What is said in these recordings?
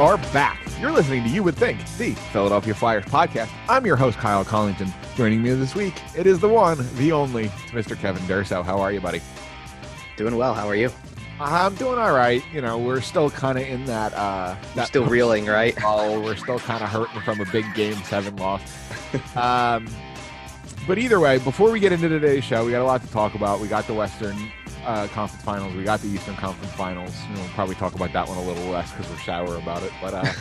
are back. You're listening to You Would Think, the Philadelphia Flyers podcast. I'm your host, Kyle Collington. Joining me this week, it is the one, the only, it's Mr. Kevin Durso. How are you, buddy? Doing well. How are you? I'm doing all right. You know, we're still kind of in that... You're still reeling, right? Oh, we're still kind of hurting from a big Game 7 loss. But either way, before we get into today's show, we got a lot to talk about. We got the Western Conference Finals. We got the Eastern Conference Finals. We'll probably talk about that one a little less because we're sour about it. But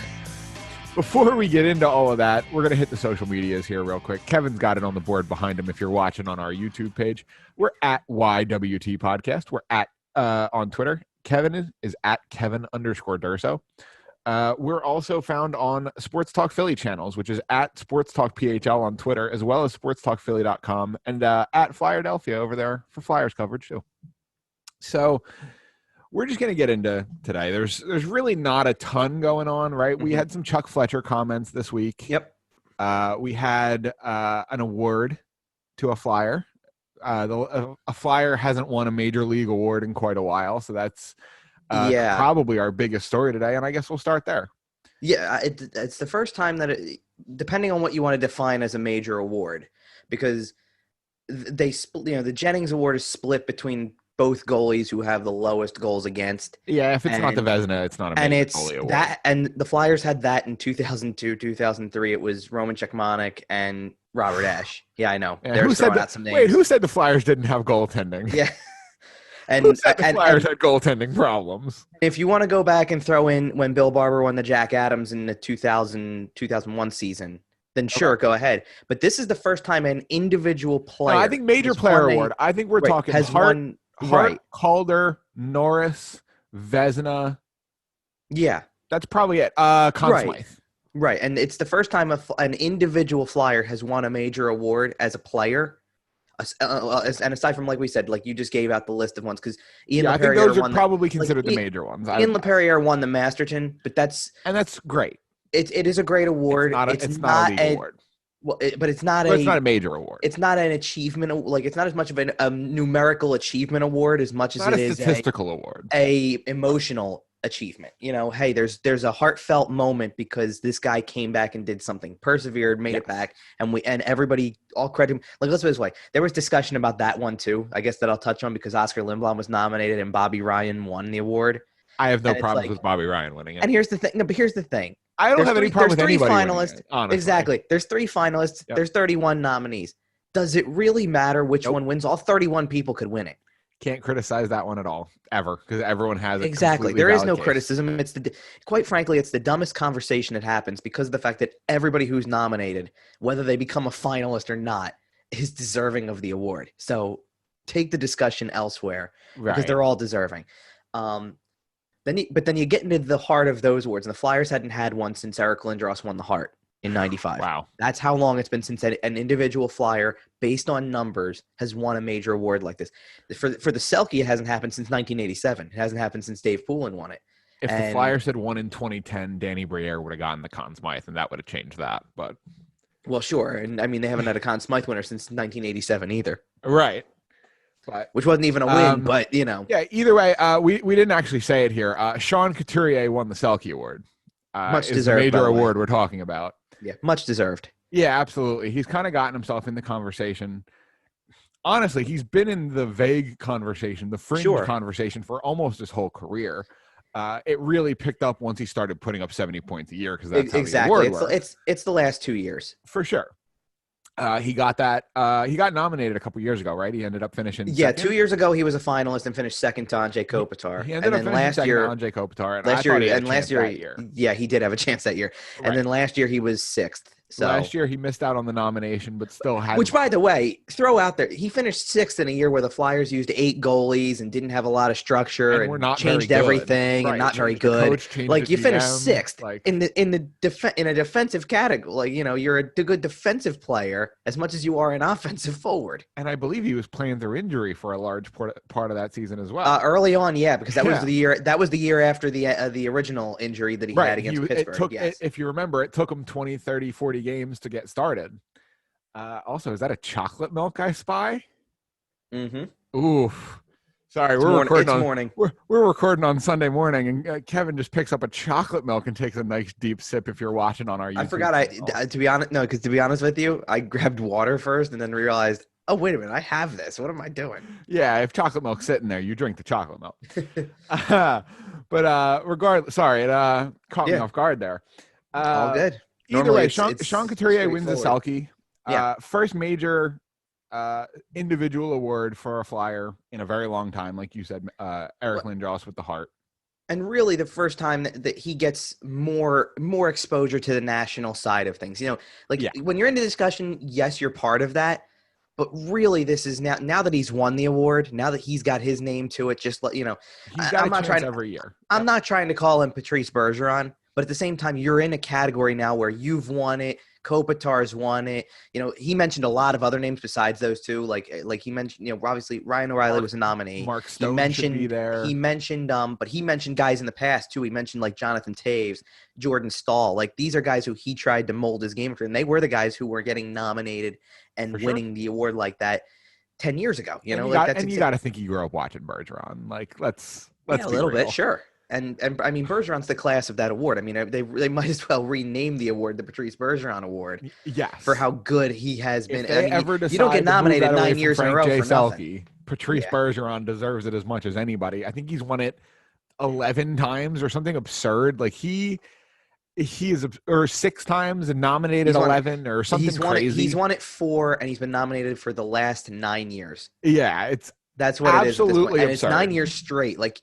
before we get into all of that, we're going to hit the social medias here real quick. Kevin's got it on the board behind him if you're watching on our YouTube page. We're at YWT Podcast. We're at on Twitter. Kevin is at Kevin_Durso. We're also found on Sports Talk Philly channels, which is at Sports Talk PHL on Twitter, as well as sportstalkphilly.com, and at Flyerdelphia over there for Flyers coverage too. So we're just going to get into today. There's really not a ton going on, right? Mm-hmm. We had some Chuck Fletcher comments this week. Yep. We had an award to a Flyer. A Flyer hasn't won a major league award in quite a while, so that's probably our biggest story today, and I guess we'll start there. Yeah, it's the first time that, depending on what you want to define as a major award, because they the Jennings Award is split between both goalies who have the lowest goals against. Yeah, if it's not the Vezina, it's not a major goalie award. And the Flyers had that in 2002, 2003. It was Roman Cechmanek and Robert Ashe. Yeah, I know. Yeah, who said the Flyers didn't have goaltending? Yeah. And who said the Flyers had goaltending problems? If you want to go back and throw in when Bill Barber won the Jack Adams in the 2001 season, then sure, go ahead. But this is the first time an individual player. No, I think major player award. I think we're talking Hart, Calder, Norris, Vezina. Yeah. That's probably it. Conn Smythe. Right. And it's the first time an individual Flyer has won a major award as a player. And aside from, like we said, like you just gave out the list of ones, because Ian LaPerriere, I think those are probably considered the major ones. Ian LaPerriere won the Masterton, but that's great. It is a great award. It's not a league award. Well, but it's not a major award. It's not an achievement. Like, it's not as much of a numerical achievement award as much as it is a statistical award, a emotional achievement. You know, hey, there's a heartfelt moment because this guy came back and did something, persevered, made it back, and everybody all credit him. Like, let's put it this way, there was discussion about that one too. I guess that I'll touch on because Oscar Lindblom was nominated and Bobby Ryan won the award. I have no problems with Bobby Ryan winning it. And here's the thing. No, but here's the thing. I don't have any problem with anybody finalists. Winning it, honestly. Exactly. There's 3 finalists. Yep. There's 31 nominees. Does it really matter which one wins? All 31 people could win it. Can't criticize that one at all, ever, because everyone has it. Exactly. There is no criticism. Quite frankly, it's the dumbest conversation that happens because of the fact that everybody who's nominated, whether they become a finalist or not, is deserving of the award. So take the discussion elsewhere because they're all deserving. But then you get into the heart of those awards, and the Flyers hadn't had one since Eric Lindros won the Hart in 95. Wow. That's how long it's been since an individual Flyer, based on numbers, has won a major award like this. For the Selke, it hasn't happened since 1987. It hasn't happened since Dave Poulin won it. If the Flyers had won in 2010, Danny Briere would have gotten the Conn Smythe, and that would have changed that. But well, sure. And I mean, they haven't had a Conn Smythe winner since 1987 either. Right. Which wasn't even a win, but, you know. Yeah, either way, we didn't actually say it here. Sean Couturier won the Selke Award. Much deserved. The major award we're talking about. Yeah, much deserved. Yeah, absolutely. He's kind of gotten himself in the conversation. Honestly, he's been in the vague conversation, the fringe conversation for almost his whole career. It really picked up once he started putting up 70 points a year because that's how the award works. It's the last 2 years. For sure. He got that. He got nominated a couple years ago, right? He ended up finishing. Yeah, second. 2 years ago he was a finalist and finished second to Andrzej Kopitar. He ended up finishing second to Andrzej Kopitar. Last year, yeah, he did have a chance that year. Right. And then last year he was sixth. So last year he missed out on the nomination, but still had. Which, by the way, throw out there, he finished sixth in a year where the Flyers used 8 goalies and didn't have a lot of structure and changed everything and not very good. Like, you finished sixth in a defensive category. Like, you know, you're a good defensive player as much as you are an offensive forward. And I believe he was playing through injury for a large part of that season as well. Early on, yeah, because that was the year. That was the year after the original injury that he had against Pittsburgh. If you remember, it took him 20, 30, 40 games to get started. Also, is that a chocolate milk I spy? Mm-hmm. Oof. Sorry, It's we're morning. recording It's on morning. we're recording on Sunday morning, and Kevin just picks up a chocolate milk and takes a nice deep sip. If you're watching on our YouTube I forgot. channel. To be honest, no, because to be honest with you, I grabbed water first and then realized, oh wait a minute, I have this. What am I doing? Yeah, if chocolate milk's sitting there, you drink the chocolate milk. But regardless, sorry, it caught me Yeah, off guard there. all good. Either Normally, way, it's Sean Couturier wins the straightforward. Selke. Yeah. First major individual award for a Flyer in a very long time, like you said, Eric Lindros with the Hart. And really, the first time that he gets more exposure to the national side of things. When you're in the discussion, yes, you're part of that. But really, this is now that he's won the award, now that he's got his name to it, just he's got I'm a not chance every year. I'm not trying to call him Patrice Bergeron, but at the same time, you're in a category now where you've won it. Kopitar's won it. He mentioned a lot of other names besides those two. Like he mentioned, obviously Ryan O'Reilly was a nominee. Mark Stone should be there. He mentioned, but he mentioned guys in the past too. He mentioned like Jonathan Taves, Jordan Staal. Like these are guys who he tried to mold his game for, and they were the guys who were getting nominated and winning the award like that 10 years ago. You got to think he grew up watching Bergeron. Like let's a little real. bit, sure. And I mean, Bergeron's the class of that award. I mean, they might as well rename the award the Patrice Bergeron Award. Yes, for how good he has been. If they ever decide you don't get nominated 9 years in a row for Selke, nothing. Patrice Bergeron deserves it as much as anybody. I think he's won it 11 times or something absurd. Like he is, or 6 times and nominated 11 or something crazy. He's won it 4, and he's been nominated for the last 9 years. Yeah, that's what absolutely it is. And it's 9 years straight. Like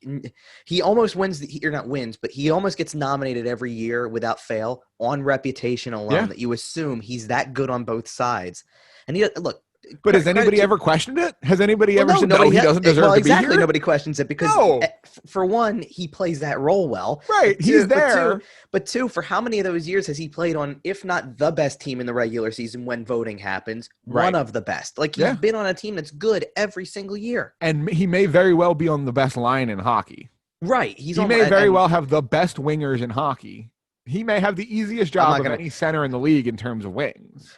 he almost wins but he almost gets nominated every year without fail on reputation alone. That you assume he's that good on both sides. And look. But has anybody ever questioned it? Has anybody ever said, no, he doesn't deserve to be here? Nobody questions it because, for one, he plays that role well. Right, he's there. But two, for how many of those years has he played on, if not the best team in the regular season when voting happens, one of the best? Like, he's been on a team that's good every single year. And he may very well be on the best line in hockey. Right. He may very well have the best wingers in hockey. He may have the easiest job of any center in the league in terms of wings.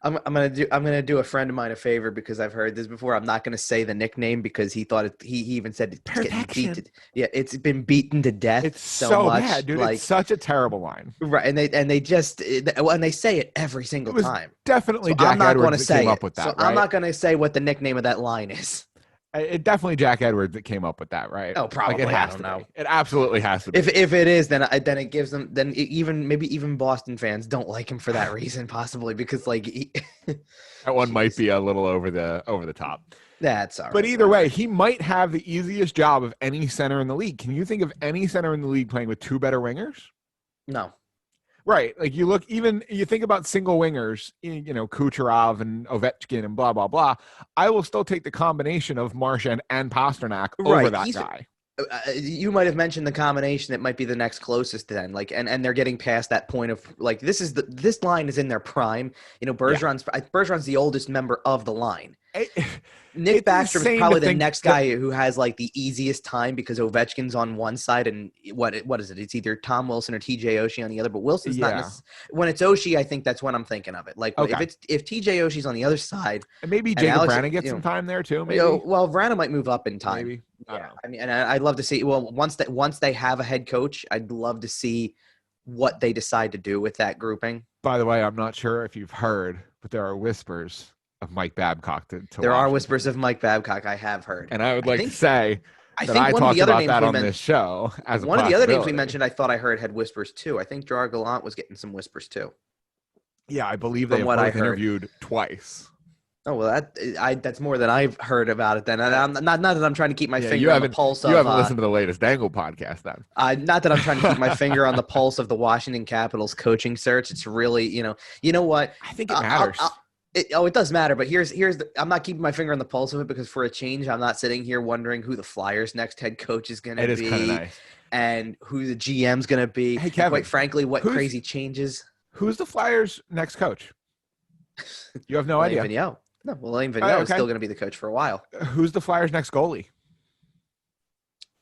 I'm gonna do a friend of mine a favor because I've heard this before. I'm not gonna say the nickname because he thought he even said it's getting beaten. Yeah, it's been beaten to death. It's so much, bad, dude. It's such a terrible line. Right, and they say it every single time. Definitely, Jack Edwards that came up with that. So I'm not gonna say what the nickname of that line is. It definitely Jack Edwards that came up with that, right? Oh, probably. Like I don't know. It absolutely has to be. If it is, then it gives them. Then even Boston fans don't like him for that reason, possibly because that one might be a little over the top. That's all right. But either way, he might have the easiest job of any center in the league. Can you think of any center in the league playing with 2 better wingers? No. Right. Like you think about single wingers, Kucherov and Ovechkin and blah, blah, blah. I will still take the combination of Marchand and Pasternak over that guy. You might have mentioned the combination that might be the next closest then, and they're getting past that point of this line is in their prime. Bergeron's the oldest member of the line. Nick Backstrom is probably the next guy who has the easiest time because Ovechkin's on one side and what is it? It's either Tom Wilson or TJ Oshie on the other. But Wilson's not. When it's Oshie, I think that's when I'm thinking of it. If TJ Oshie's on the other side, and maybe Jacob Vrana gets some time there too. Maybe Vrana might move up in time. Maybe. I mean, and I'd love to see. Well, once they have a head coach, I'd love to see what they decide to do with that grouping. By the way, I'm not sure if you've heard, but there are whispers of Mike Babcock to there are whispers of Mike Babcock. I have heard, and I would like to say that I talked about that on this show. As one of the other names we mentioned, I thought I heard had whispers too. I think Gerard Gallant was getting some whispers too. Yeah, I believe they have interviewed twice. Oh well, that's more than I've heard about it. Then, and I'm not that I'm trying to keep my finger on the pulse. You haven't listened to the latest Dangle podcast, then. Not that I'm trying to keep my finger on the pulse of the Washington Capitals coaching search. It's really, you know what? I think it matters. It does matter, but I'm not keeping my finger on the pulse of it because for a change, I'm not sitting here wondering who the Flyers' next head coach is going to be. It is kind of nice. And who the GM's going to be. Hey, Kevin, quite frankly, what crazy changes. Who's the Flyers' next coach? You have no idea. No, Alain Vigneault is still going to be the coach for a while. Who's the Flyers' next goalie?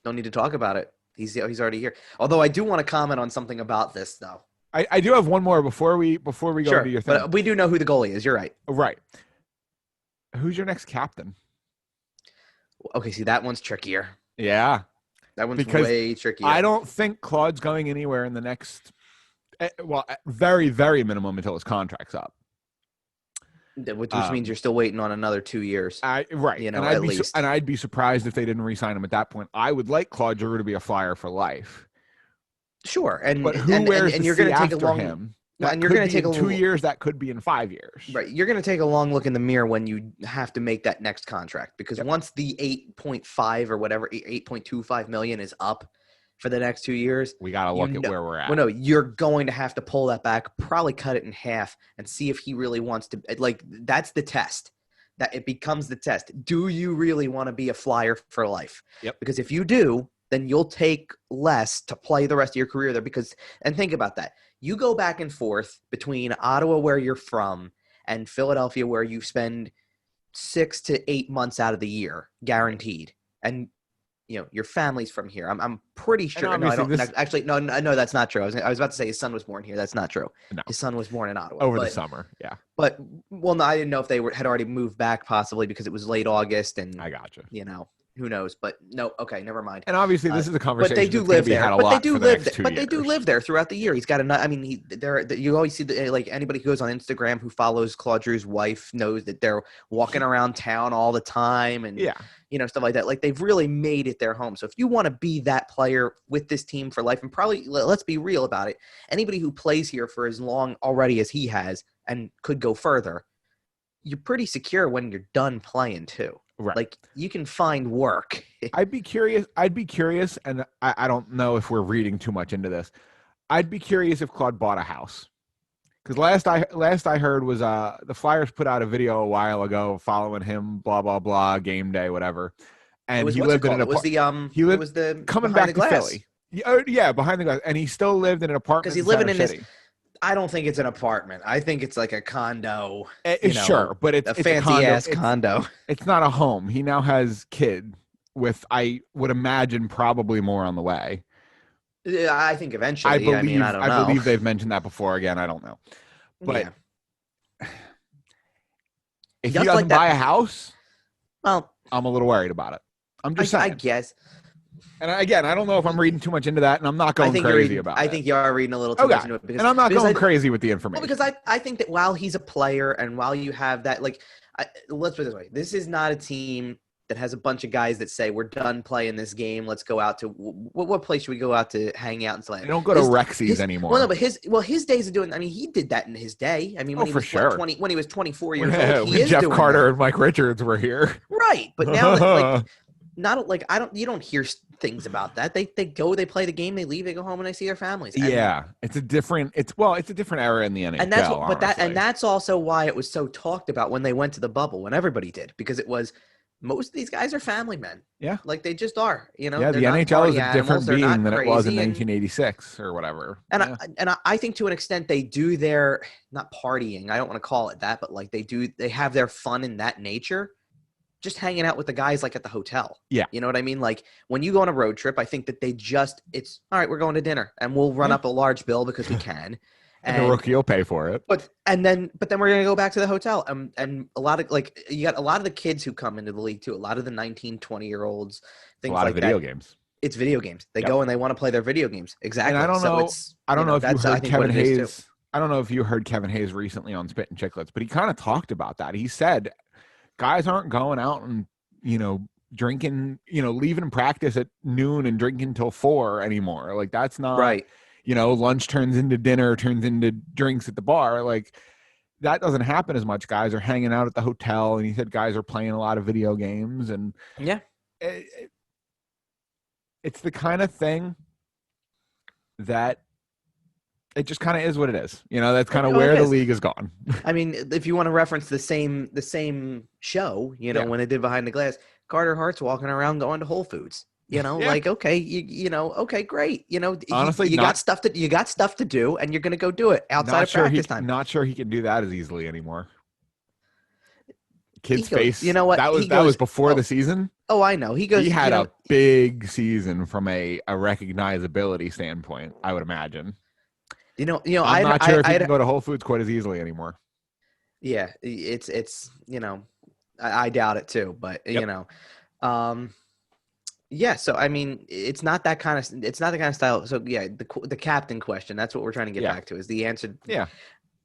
Don't need to talk about it. He's already here. Although I do want to comment on something about this, though. I do have one more before we go into your thing. But we do know who the goalie is. You're right. Right. Who's your next captain? Okay, see, that one's trickier. Yeah. That one's Because way trickier. I don't think Claude's going anywhere in the next, very, very minimum until his contract's up. Which means you're still waiting on another 2 years. Right. You know, and at least. And I'd be surprised if they didn't re-sign him at that point. I would like Claude Giroux to be a Flyer for life. Sure. But who wears the you're C going to take after a long him? Well, That and you're could going to be take in a 2 years. That could be in 5 years. Right. You're going to take a long look in the mirror when you have to make that next contract, because once the 8.5 or whatever, 8.25 million is up for the next 2 years, we got to look at where we're at. Well, no, you're going to have to pull that back, probably cut it in half, and see if he really wants to. Like, that's the test. That it becomes the test. Do you really want to be a Flyer for life? Yep. Because if you do, then you'll take less to play the rest of your career there. And think about that. You go back and forth between Ottawa, where you're from, and Philadelphia, where you spend 6 to 8 months out of the year, guaranteed. And your family's from here. I'm pretty sure. No, I don't. Actually, no, that's not true. I was about to say his son was born here. That's not true. No. His son was born in Ottawa over the summer. Yeah. But no, I didn't know if they had already moved back, possibly because it was late August, and I gotcha. Who knows? But no, okay, never mind. And obviously, this is a conversation. But they do live there. But they do live there throughout the year. He's got a. I mean, you always see like anybody who goes on Instagram who follows Claude Giroux's wife knows that they're walking around town all the time, and stuff like that. Like, they've really made it their home. So if you want to be that player with this team for life, and probably, let's be real about it, anybody who plays here for as long already as he has and could go further, you're pretty secure when you're done playing too. Right. Like, you can find work. I'd be curious, and I don't know if we're reading too much into this. I'd be curious if Claude bought a house. Because last I heard was the Flyers put out a video a while ago following him, blah blah blah, game day, whatever. And he lived in an apartment. He was coming back to Philly. Yeah, behind the glass, and he still lived in an apartment because he's living in his. I don't think it's an apartment. I think it's like a condo. Sure, but it's a fancy ass condo. It's not a home. He now has kid with, I would imagine, probably more on the way. I think eventually. I mean, I don't know. I believe they've mentioned that before. Again, I don't know. But if he doesn't buy a house, well, I'm a little worried about it. I'm just saying. I guess. And again, I don't know if I'm reading too much into that, and I'm not going crazy about it. I think you are reading a little too much into it. And I'm not going crazy with the information. Well, because I think that while he's a player and while you have that, like, let's put it this way. This is not a team that has a bunch of guys that say, we're done playing this game. Let's go out to what place should we go out to hang out and play? They don't go to Rexies anymore. Well, no, but his days of doing. I mean, he did that in his day. I mean, when he was 24 years old, when Jeff Carter and Mike Richards were here, right? But now, you don't hear things about that. They go, they play the game, they leave, they go home, and they see their families. And, it's a different era in the NHL. And that's also why it was so talked about when they went to the bubble, when everybody did, because it was. Most of these guys are family men. Yeah. Like, they just are, Yeah, the NHL is a different being than it was in 1986 or whatever. And I think to an extent they do their, not partying, I don't want to call it that, but like they have their fun in that nature, just hanging out with the guys like at the hotel. Yeah. You know what I mean? Like, when you go on a road trip, I think that it's, all right, we're going to dinner and we'll run up a large bill because we can. And the rookie will pay for it. But then we're gonna go back to the hotel. And a lot of, like, you got a lot of the kids who come into the league too. A lot of the 19, 20-year-olds, things like that. A lot of video games. It's video games. They go and they want to play their video games. Exactly. And I don't know if you heard Kevin Hayes. I don't know if you heard Kevin Hayes recently on Spit and Chicklets, but he kind of talked about that. He said guys aren't going out and drinking, leaving practice at noon and drinking till 4 anymore. Like, that's not right. Lunch turns into dinner, turns into drinks at the bar. Like, that doesn't happen as much. Guys are hanging out at the hotel, and he said guys are playing a lot of video games. And it's the kind of thing that it just kind of is what it is. That's kind of where the league has gone. I mean, if you want to reference the same show, when it did Behind the Glass, Carter Hart's walking around going to Whole Foods. Like, okay, okay, great. Honestly, you got stuff to do, and you're going to go do it outside of practice time. Not sure he can do that as easily anymore. Kid's face. You know what? That was before the season. Oh, I know. He had a big season from a recognizability standpoint, I would imagine. I'm not sure if he can go to Whole Foods quite as easily anymore. Yeah, it's I doubt it too, but Um, yeah. So I mean, it's not that kind of style. So yeah, the captain question. That's what we're trying to get back to. Is the answer? Yeah.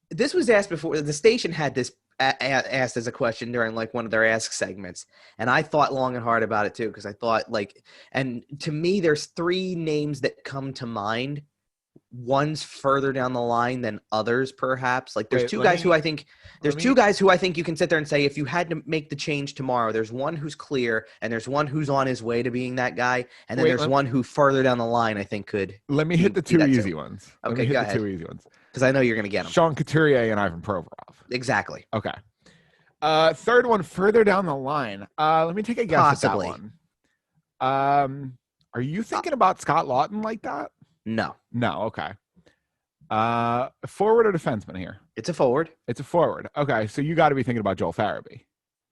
This was asked before. The station had this asked as a question during like one of their ask segments, and I thought long and hard about it too, because I thought like, and to me, there's three names that come to mind. One's further down the line than others, perhaps. Like there's two guys who I think you can sit there and say, if you had to make the change tomorrow, there's one who's clear and there's one who's on his way to being that guy, and then there's one who further down the line I think could. Let me hit the two easy ones. Okay, go ahead. Two easy ones because I know you're gonna get them. Sean Couturier and Ivan Provorov. Exactly. Okay. Third one further down the line. Let me take a guess Possibly. at that one. Are you thinking about Scott Lawton like that? No. Okay. Forward or defenseman here? It's a forward. It's a forward. Okay, so you got to be thinking about Joel Farabee.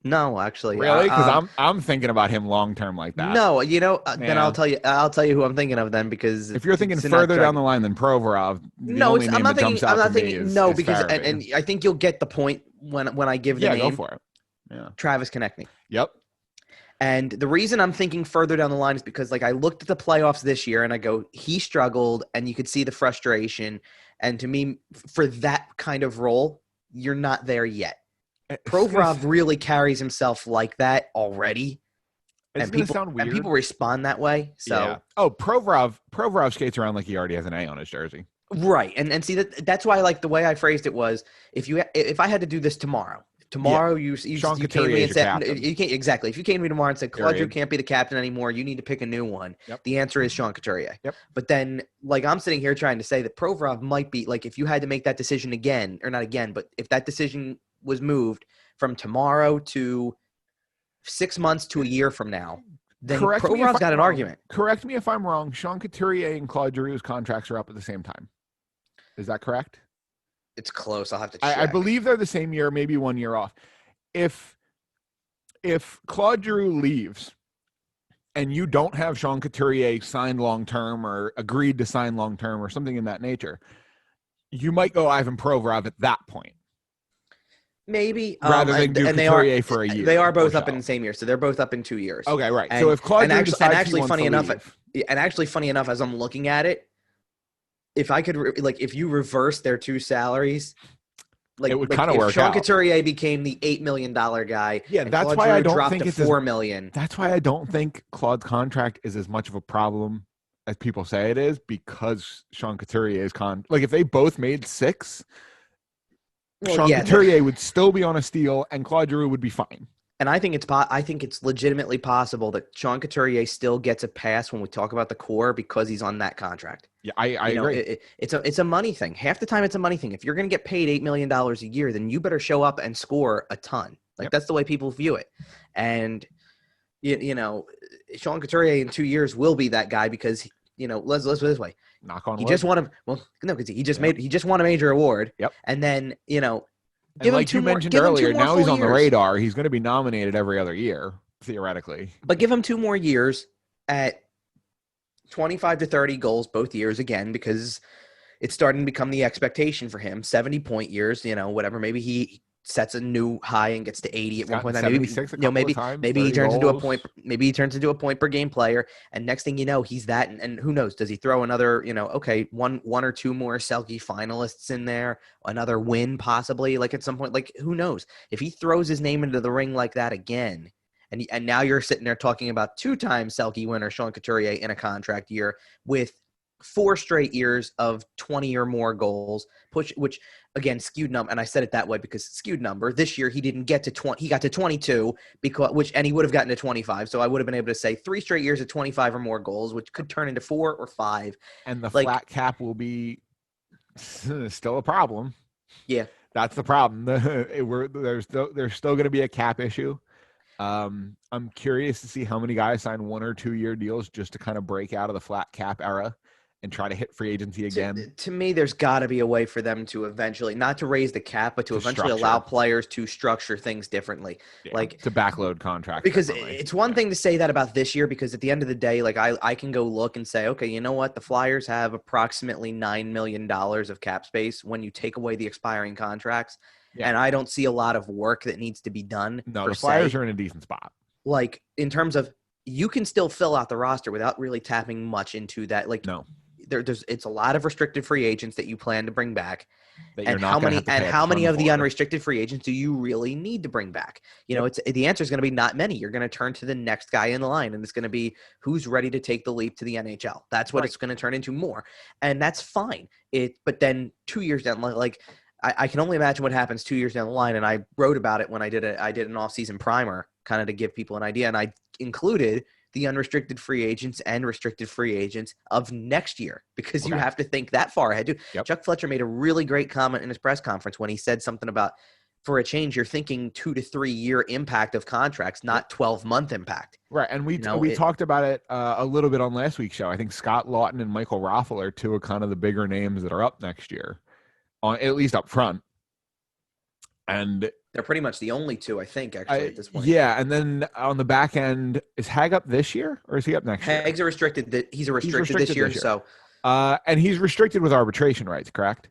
No, actually. Really? Because I'm thinking about him long term like that. No, then I'll tell you who I'm thinking of then, because if you're thinking further down the line than Provorov, I'm not thinking no, because and I think you'll get the point when I give the name. Yeah, go for it. Yeah. Travis Konechny. Yep. And the reason I'm thinking further down the line is because, like, I looked at the playoffs this year and I go, he struggled, and you could see the frustration. And to me, for that kind of role, you're not there yet. Provorov really carries himself like that already. And people respond that way. So, yeah. Oh, Provorov skates around like he already has an A on his jersey. Right. And see, that's why, like, the way I phrased it was, if I had to do this tomorrow, you Sean came to me and said, you can't, exactly. If you came to me tomorrow and said, Claude, you can't be the captain anymore, you need to pick a new one. Yep. The answer is Sean Couturier. Yep. But then, like, I'm sitting here trying to say that Provorov might be, like, if you had to make that decision again, or not again, but if that decision was moved from tomorrow to 6 months to a year from now, then Provorov's got an argument. Correct me if I'm wrong. Sean Couturier and Claude Giroux's contracts are up at the same time. Is that correct? It's close. I'll have to check. I believe they're the same year, maybe 1 year off. If Claude Giroux leaves and you don't have Sean Couturier signed long-term or agreed to sign long-term or something in that nature, you might go Ivan Provorov at that point. Maybe. Rather than do Couturier for a year. They are both up in the same year, so they're both up in 2 years. Okay, right. So if Claude Giroux decides he wants to leave. Funny enough, as I'm looking at it, if I could, if you reverse their two salaries, it would kind of work out. Sean Couturier became the $8 million guy. Yeah, that's why I don't think it's $4 million. That's why I don't think Claude's contract is as much of a problem as people say it is, because Sean Couturier's if they both made $6 million, Sean Couturier would still be on a steal, and Claude Giroux would be fine. And I think it's legitimately possible that Sean Couturier still gets a pass when we talk about the core because he's on that contract. Yeah, I agree. It's a money thing. Half the time it's a money thing. If you're going to get paid $8 million a year, then you better show up and score a ton. That's the way people view it. And Sean Couturier in 2 years will be that guy because let's put it this way. Knock on wood. He just won because he just won a major award. Yep. And then and like you mentioned earlier, now he's on the radar. He's going to be nominated every other year, theoretically. But give him 2 more years at 25 to 30 goals both years again, because it's starting to become the expectation for him. 70-point years, whatever. Maybe he sets a new high and gets to 80 at one point. Maybe he turns into a point. Maybe he turns into a point per game player. And next thing you know, he's that. And who knows? Does he throw another? One or two more Selke finalists in there? Another win possibly? Like at some point, who knows? If he throws his name into the ring like that again, and now you're sitting there talking about 2-time Selke winner Sean Couturier in a contract year with 4 straight years of 20 or more goals, which again, skewed number. And I said it that way because skewed number. This year he didn't get to 20. He got to 22 and he would have gotten to 25. So I would have been able to say 3 straight years of 25 or more goals, which could turn into 4 or 5. And the flat cap will be still a problem. Yeah, that's the problem. There's still going to be a cap issue. I'm curious to see how many guys sign 1 or 2 year deals just to kind of break out of the flat cap era and try to hit free agency again. To me, there's got to be a way for them to eventually, not to raise the cap, but to eventually allow players to structure things differently. Yeah, to backload contracts. Because it's one thing to say that about this year, because at the end of the day, I can go look and say, okay, you know what? The Flyers have approximately $9 million of cap space when you take away the expiring contracts. Yeah. And I don't see a lot of work that needs to be done. No, the Flyers are in a decent spot. like in terms of you can still fill out the roster without really tapping much into that. Like No, it's a lot of restricted free agents that you plan to bring back. that you're And not going to have to pay a how many ton of the for. unrestricted free agents do you really need to bring back? You know, the answer is going to be not many. You're going to turn to the next guy in the line, and it's going to be who's ready to take the leap to the NHL. That's what it's going to turn into more, and that's fine. But then 2 years down, like I can only imagine what happens 2 years down the line. And I wrote about it when I did an off-season primer, kind of to give people an idea, and I included the unrestricted free agents and restricted free agents of next year, because you have to think that far ahead. Chuck Fletcher made a really great comment in his press conference when he said something about, for a change, you're thinking 2 to 3 year impact of contracts, not 12-month impact. Right. And we talked about it a little bit on last week's show. I think Scott Lawton and Michael Raffel are two of kind of the bigger names that are up next year, at least up front. And they're pretty much the only two, I think, actually, at this point. Yeah, and then on the back end, is Hag up this year or is he up next year? Hag's restricted. He's a restricted this year. So, and he's restricted with arbitration rights, correct?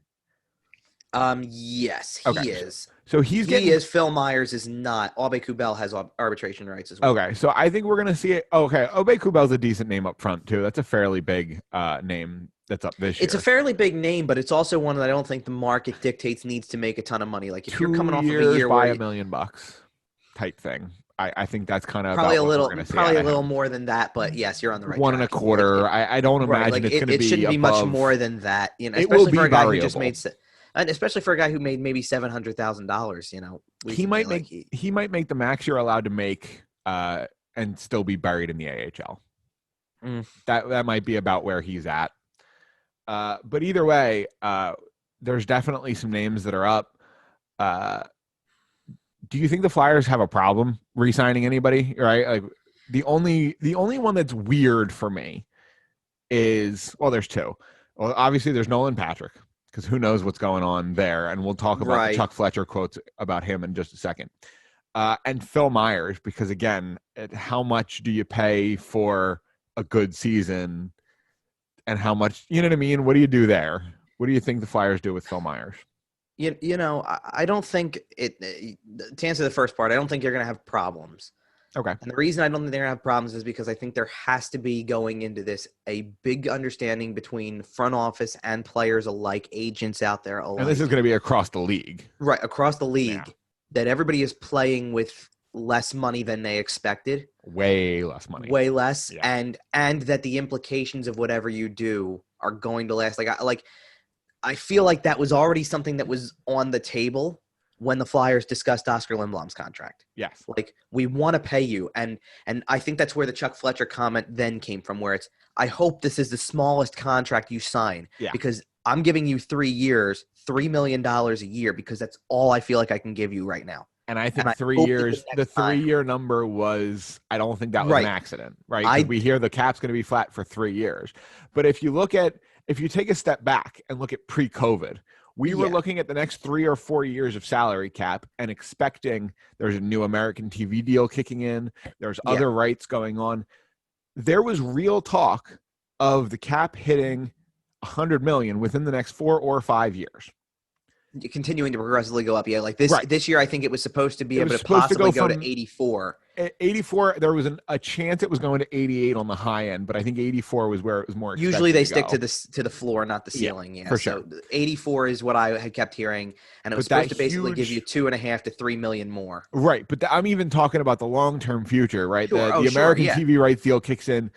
Yes, he is. So he is. Phil Myers is not. Abe Kubel has arbitration rights as well. Okay, so I think we're going to see it. Okay, Abe Kubel's a decent name up front, too. That's a fairly big name that's up this year. It's a fairly big name, but it's also one that I don't think the market dictates needs to make a ton of money. Like if you're coming off of a year by $1 million type thing, I think that's kind of probably a little more than that. But yes, you're on the right. 1.25. I don't imagine it's going to be. It shouldn't be much more than that. You know, especially for a guy who just made. And especially for a guy who made maybe $700,000, you know, recently, he might make the max you're allowed to make, and still be buried in the AHL. That might be about where he's at. But either way, there's definitely some names that are up. Do you think the Flyers have a problem re-signing anybody? Right, like the only one that's weird for me is, well, there's two. Well, obviously there's Nolan Patrick, because who knows what's going on there, and we'll talk about the Chuck Fletcher quotes about him in just a second. And Phil Myers, because again, how much do you pay for a good season, and how much, you know what I mean? What do you do there? What do you think the Flyers do with Phil Myers? You know, I don't think to answer the first part, I don't think you're going to have problems. Okay. And the reason I don't think they're going to have problems is because I think there has to be, going into this, a big understanding between front office and players alike, agents out there alike. And this is going to be across the league. Right, across the league, that everybody is playing with less money than they expected. Way less money. Way less. Yeah. And that the implications of whatever you do are going to last. I feel like that was already something that was on the table when the Flyers discussed Oscar Lindblom's contract. Yes. Like, we want to pay you. And I think that's where the Chuck Fletcher comment then came from, where it's, I hope this is the smallest contract you sign, because I'm giving you 3 years, $3 million a year, because that's all I feel like I can give you right now. And I think 3 years, the 3 year number was, I don't think that was an accident, right? We hear the cap's going to be flat for 3 years. But if you take a step back and look at pre-COVID, we were looking at the next 3 or 4 years of salary cap and expecting there's a new American TV deal kicking in. There's other rights going on. There was real talk of the cap hitting $100 million within the next 4 or 5 years. Continuing to progressively go up. Yeah. Like this year, I think it was supposed to be able to possibly go to 84. 84, there was a chance it was going to 88 on the high end, but I think 84 was where it was more. Usually they stick to the floor, not the ceiling. Yeah, for sure. So 84 is what I had kept hearing, and it was supposed to basically give you $2.5 to $3 million more. Right, but I'm even talking about the long-term future, right? Sure. The American TV rights deal kicks in.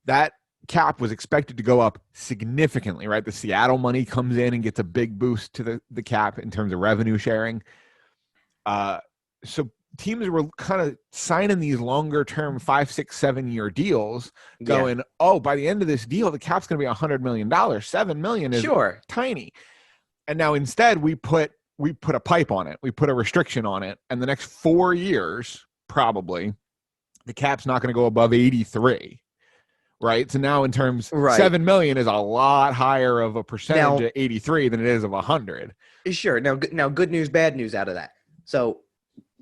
That cap was expected to go up significantly, right? The Seattle money comes in and gets a big boost to the cap in terms of revenue sharing. So teams were kind of signing these longer term 5, 6, 7 year deals going, oh, by the end of this deal, the cap's going to be $100 million. $7 million is tiny. And now instead we put a pipe on it. We put a restriction on it. And the next 4 years, probably the cap's not going to go above 83. Right. So now in terms, $7 million is a lot higher of a percentage at 83 than it is of 100. Sure. Now, good news, bad news out of that. So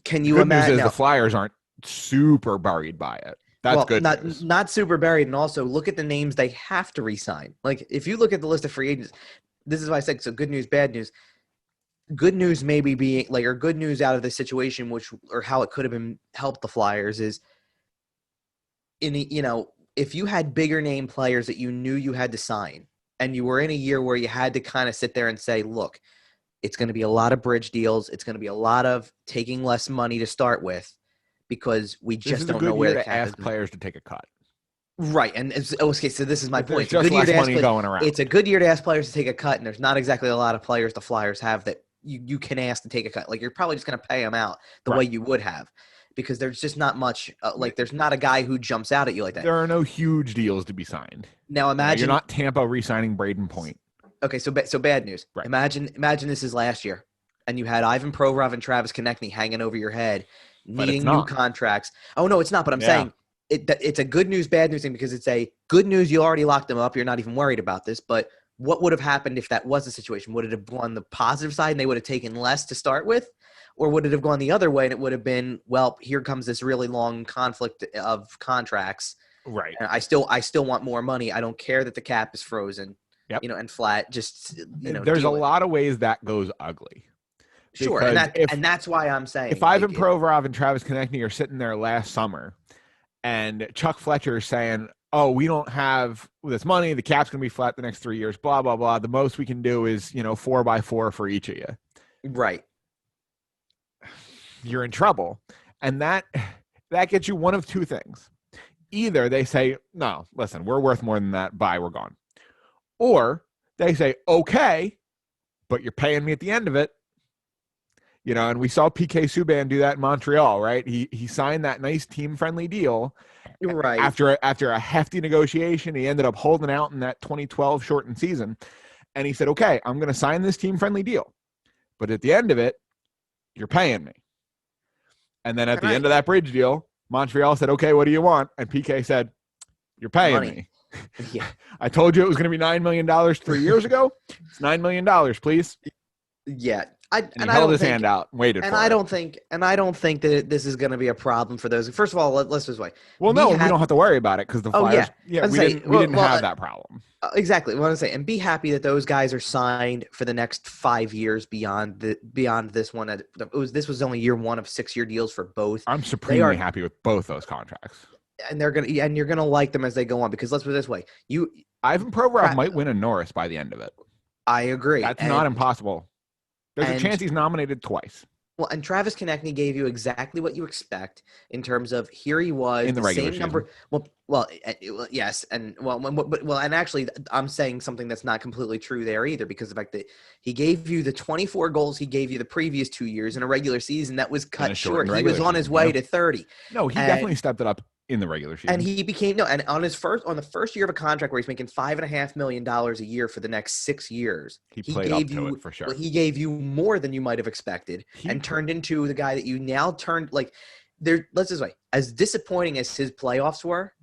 can you imagine? Good news is the Flyers aren't super buried by it. That's good news. Not super buried. And also look at the names they have to re-sign. Like, if you look at the list of free agents, this is why I said, so good news, bad news. Good news maybe being like, or good news out of this situation, or how it could have been helped the Flyers is, if you had bigger name players that you knew you had to sign, and you were in a year where you had to kind of sit there and say, look, it's going to be a lot of bridge deals. It's going to be a lot of taking less money to start with because we just don't know where the cap is. Ask players to take a cut. Right. And okay, so this is my point. There's just less money going around. It's a good year to ask players to take a cut, and there's not exactly a lot of players the Flyers have that you can ask to take a cut. Like, you're probably just going to pay them out the way you would have because there's just not much there's not a guy who jumps out at you like that. There are no huge deals to be signed. Now imagine you're not Tampa re-signing Braden Point. Okay, so bad news. Right. Imagine this is last year, and you had Ivan Provorov and Travis Konechny hanging over your head, needing new contracts. Oh no, it's not. But I'm saying it's a good news, bad news thing because it's a good news. You already locked them up. You're not even worried about this. But what would have happened if that was the situation? Would it have gone the positive side and they would have taken less to start with, or would it have gone the other way and it would have been, well, here comes this really long conflict of contracts. Right. And I still want more money. I don't care that the cap is frozen. Yep. And flat. Just there's a lot of ways that goes ugly. Sure, and that's why I'm saying if Ivan Provorov and Travis Konechny are sitting there last summer, and Chuck Fletcher is saying, "Oh, we don't have this money. The cap's going to be flat the next 3 years. Blah blah blah. The most we can do is 4x4 for each of you." Right. You're in trouble, and that gets you one of two things. Either they say, "No, listen, we're worth more than that. Bye, we're gone." Or they say, okay, but you're paying me at the end of it. And we saw PK Subban do that in Montreal, right? He signed that nice team-friendly deal. Right. After a hefty negotiation, he ended up holding out in that 2012 shortened season. And he said, okay, I'm going to sign this team-friendly deal. But at the end of it, you're paying me. And then at the end of that bridge deal, Montreal said, okay, what do you want? And PK said, you're paying me. Yeah, I told you it was going to be $9 million 3 years ago. It's $9 million, please. Yeah, he held his hand out and waited. And I don't think that this is going to be a problem for those. First of all, let's just wait. Well, no, we don't have to worry about it because the Flyers. We didn't have that problem. Exactly. What I want to say, and be happy that those guys are signed for the next 5 years beyond this one. This was only year one of 6-year deals for both. I'm supremely happy with both those contracts. And you're gonna like them as they go on because let's put it this way: Ivan Provorov might win a Norris by the end of it. I agree. That's not impossible. There's a chance he's nominated twice. Well, and Travis Konechny gave you exactly what you expect in terms of here he was in the regular same number. Well, yes, and and actually, I'm saying something that's not completely true there either because the fact that he gave you the 24 goals he gave you the previous 2 years in a regular season that was cut short. He was on his way to 30. No, he definitely stepped it up in the regular season. And he became and on the first year of a contract where he's making $5.5 million a year for the next 6 years, he played up to it for sure. Well, he gave you more than you might have expected and turned into the guy that you now turned like there. Let's just say, as disappointing as his playoffs were,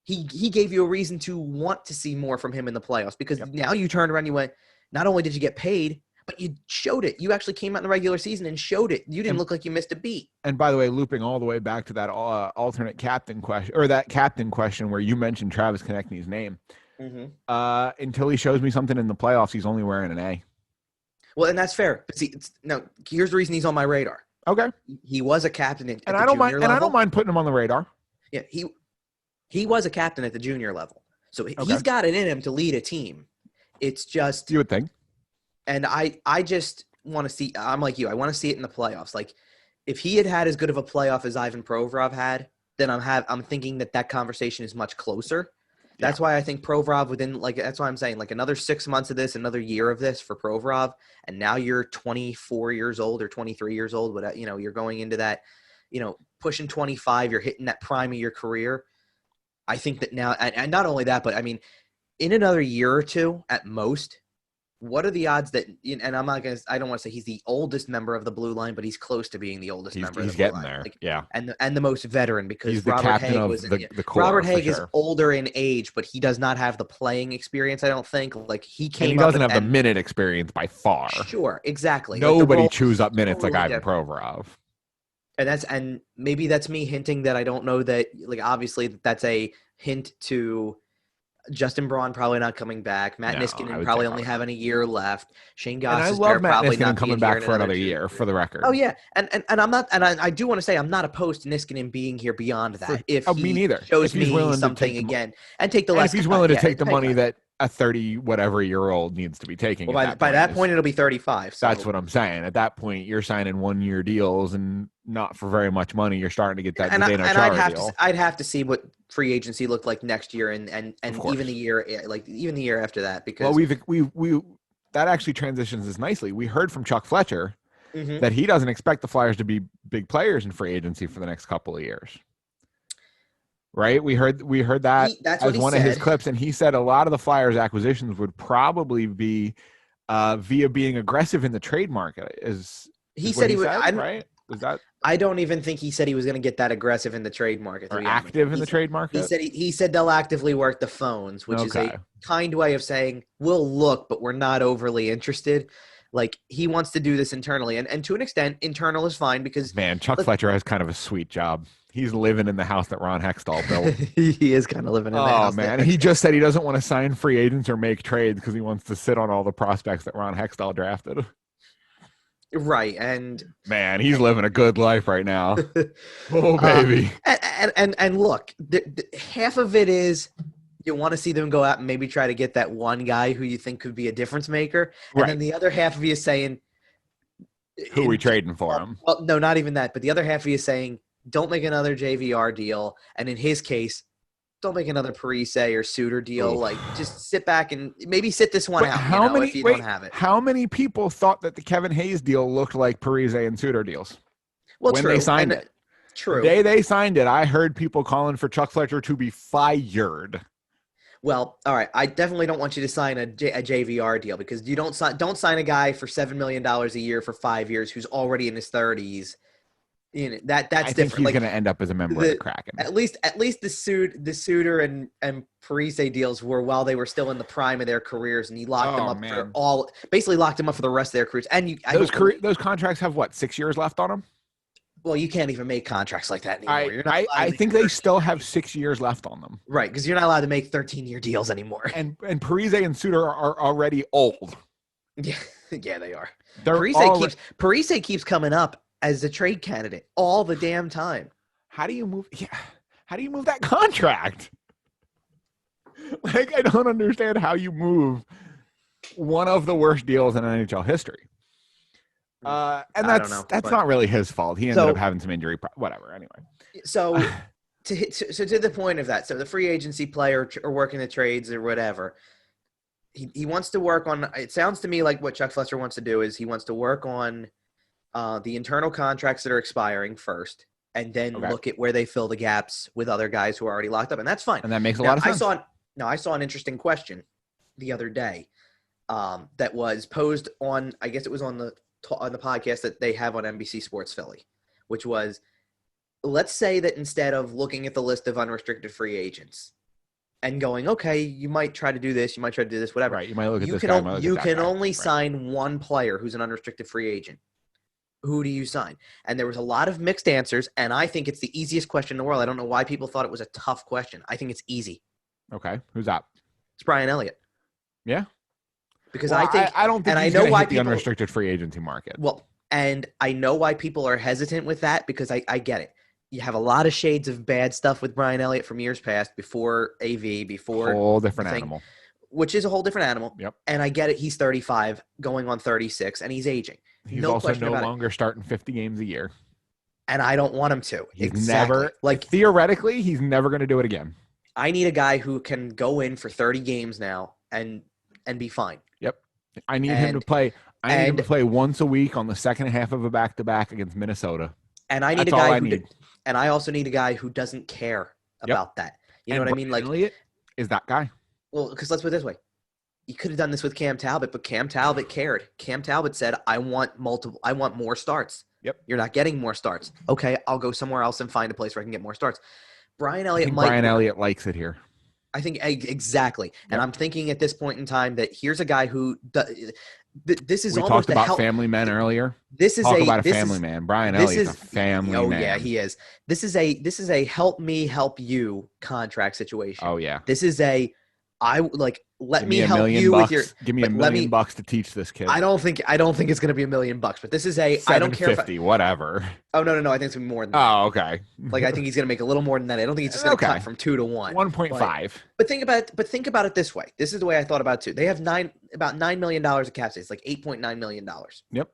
he gave you a reason to want to see more from him in the playoffs because now you turned around and you went, not only did you get paid, but you showed it. You actually came out in the regular season and showed it. You didn't look like you missed a beat. And by the way, looping all the way back to that alternate captain question, or that captain question where you mentioned Travis Konechny's name. Mm-hmm. Until he shows me something in the playoffs, he's only wearing an A. Well, and that's fair. But see, here's the reason he's on my radar. Okay. He was a captain at I don't mind. And I don't mind putting him on the radar. Yeah, he was a captain at the junior level, so he's got it in him to lead a team. It's just you would think. And I just want to see – I'm like you. I want to see it in the playoffs. Like, if he had as good of a playoff as Ivan Provorov had, then I'm thinking that conversation is much closer. That's why I think Provorov that's why I'm saying, like, another 6 months of this, another year of this for Provorov, and now you're 24 years old or 23 years old. But, you're going into that, pushing 25. You're hitting that prime of your career. I think that now – and not only that, but, I mean, in another year or two at most – what are the odds that, and I don't want to say he's the oldest member of the blue line, but he's close to being the oldest member of the blue line. He's getting there, and the most veteran because he's the Robert captain Haig of the core, Robert Haig is older in age, but he does not have the playing experience, I don't think. Like, he doesn't have the minute experience by far. Sure, exactly. Nobody chews up minutes like Ivan Provorov. And maybe that's me hinting that I don't know that, like, obviously that's a hint to Justin Braun probably not coming back. Matt No, I Niskanen would probably say only probably having a year left. Shane And I Goss is love Matt probably Niskanen not coming being here back in for another 2 year, years. for the record. Oh yeah, and I'm not, and I do want to say I'm not opposed to Niskanen being here beyond that. If Me he neither. shows If he's me willing to something take again and take the and less, if he's willing to take the pay money less. that a 30 whatever year old needs to be taking, Well, at by that is- point it'll be 35. So that's what I'm saying. At that point, you're signing 1-year deals and not for very much money. You're starting to get that Zdeno Chara deal. I'd have to see what free agency looked like next year and course. even the year after that, because we that actually transitions this nicely. We heard from Chuck Fletcher Mhm. that he doesn't expect the Flyers to be big players in free agency for the next couple of years. Right? We heard that that's as what he one of his said. clips, and he said a lot of the Flyers acquisitions would probably be via being aggressive in the trade market. He said he would. Right? Is that I don't even think he said he was going to get that aggressive in the trade market. or active in the trade market? He said they'll actively work the phones, which is a kind way of saying we'll look, but we're not overly interested. Like, he wants to do this internally, and to an extent, internal is fine because Chuck Fletcher has kind of a sweet job. He's living in the house that Ron Hextall built. He is kind of living in the house. Oh man, he just said he doesn't want to sign free agents or make trades because he wants to sit on all the prospects that Ron Hextall drafted. Right, and man, he's living a good life right now. Oh baby. And look, half of it is you want to see them go out and maybe try to get that one guy who you think could be a difference maker, and then the other half of you is saying, who are we trading for him? Well, no, not even that. But the other half of you is saying, don't make another JVR deal, and in his case, don't make another Parise or Suter deal. Like, just sit back and maybe sit this one out. If you don't have it. How many people thought that the Kevin Hayes deal looked like Parise and Suter deals? Well, when true. They signed it. True. The day they signed it, I heard people calling for Chuck Fletcher to be fired. Well, all right. I definitely don't want you to sign a JVR deal because you don't sign a guy for $7 million a year for 5 years who's already in his 30s. You know, that's I think different. He's going to end up as a member of the Kraken. At least the Suter and Parise deals were while they were still in the prime of their careers, and he locked them up for the rest of their careers. And those contracts have what, 6 years left on them? Well, you can't even make contracts like that anymore. I think they still have 6 years left on them. Right, because you're not allowed to make 13-year deals anymore. And Parise and Suter are already old. Yeah, they are. Parise keeps coming up as a trade candidate all the damn time. How do you move? Yeah, how do you move that contract? Like, I don't understand how you move one of the worst deals in NHL history. And that's not really his fault. He ended up having some injury. Whatever. Anyway. So to the point of that, so the free agency player or working the trades or whatever, he wants to work on. It sounds to me like what Chuck Fletcher wants to do is he wants to work on the internal contracts that are expiring first, and then look at where they fill the gaps with other guys who are already locked up, and that's fine. And that makes a lot of sense. I saw an interesting question the other day that was posed on. I guess it was on the podcast that they have on NBC Sports Philly, which was, let's say that instead of looking at the list of unrestricted free agents and going, okay, you might try to do this, you might try to do this, whatever. Right. You might look at this guy. You can only sign one player who's an unrestricted free agent. Who do you sign? And there was a lot of mixed answers, and I think it's the easiest question in the world. I don't know why people thought it was a tough question. I think it's easy. Okay. Who's that? It's Brian Elliott. Yeah. Because I don't think, and I know why the unrestricted free agency market. Well, and I know why people are hesitant with that because I get it. You have a lot of shades of bad stuff with Brian Elliott from years past, before AV, before whole different animal, which is a whole different animal. Yep. And I get it. He's 35, going on 36, and he's aging. He's also no longer starting 50 games a year. And I don't want him to. He's never, theoretically, he's never going to do it again. I need a guy who can go in for 30 games now and be fine. Yep. I need him to play. I need him to play once a week on the second half of a back-to-back against Minnesota. And I need a guy and I also need a guy who doesn't care about that. You know what I mean? Like, Elliott is that guy. Well, because let's put it this way. You could have done this with Cam Talbot, but Cam Talbot cared. Cam Talbot said, I want more starts. Yep. You're not getting more starts. Okay, I'll go somewhere else and find a place where I can get more starts. Brian Elliott likes it here. I think exactly. Yep. And I'm thinking at this point in time that here's a guy who this is almost talked about family men earlier. This is a family man. Brian Elliott's a family man. Oh yeah, he is. This is a help me help you contract situation. Oh yeah. This is a Let Give me me a help million you bucks. with your. Give me a But let million me. bucks to teach this kid. I don't think it's going to be $1 million, but this is I don't care if. 750, whatever. Oh no! I think it's going to be more than that. Oh, okay. Like I think he's going to make a little more than that. I don't think he's just going to cut from 2 to 1. 1.5. But think about it this way. This is the way I thought about it too. They have about $9 million of cap space, like $8.9 million. Yep.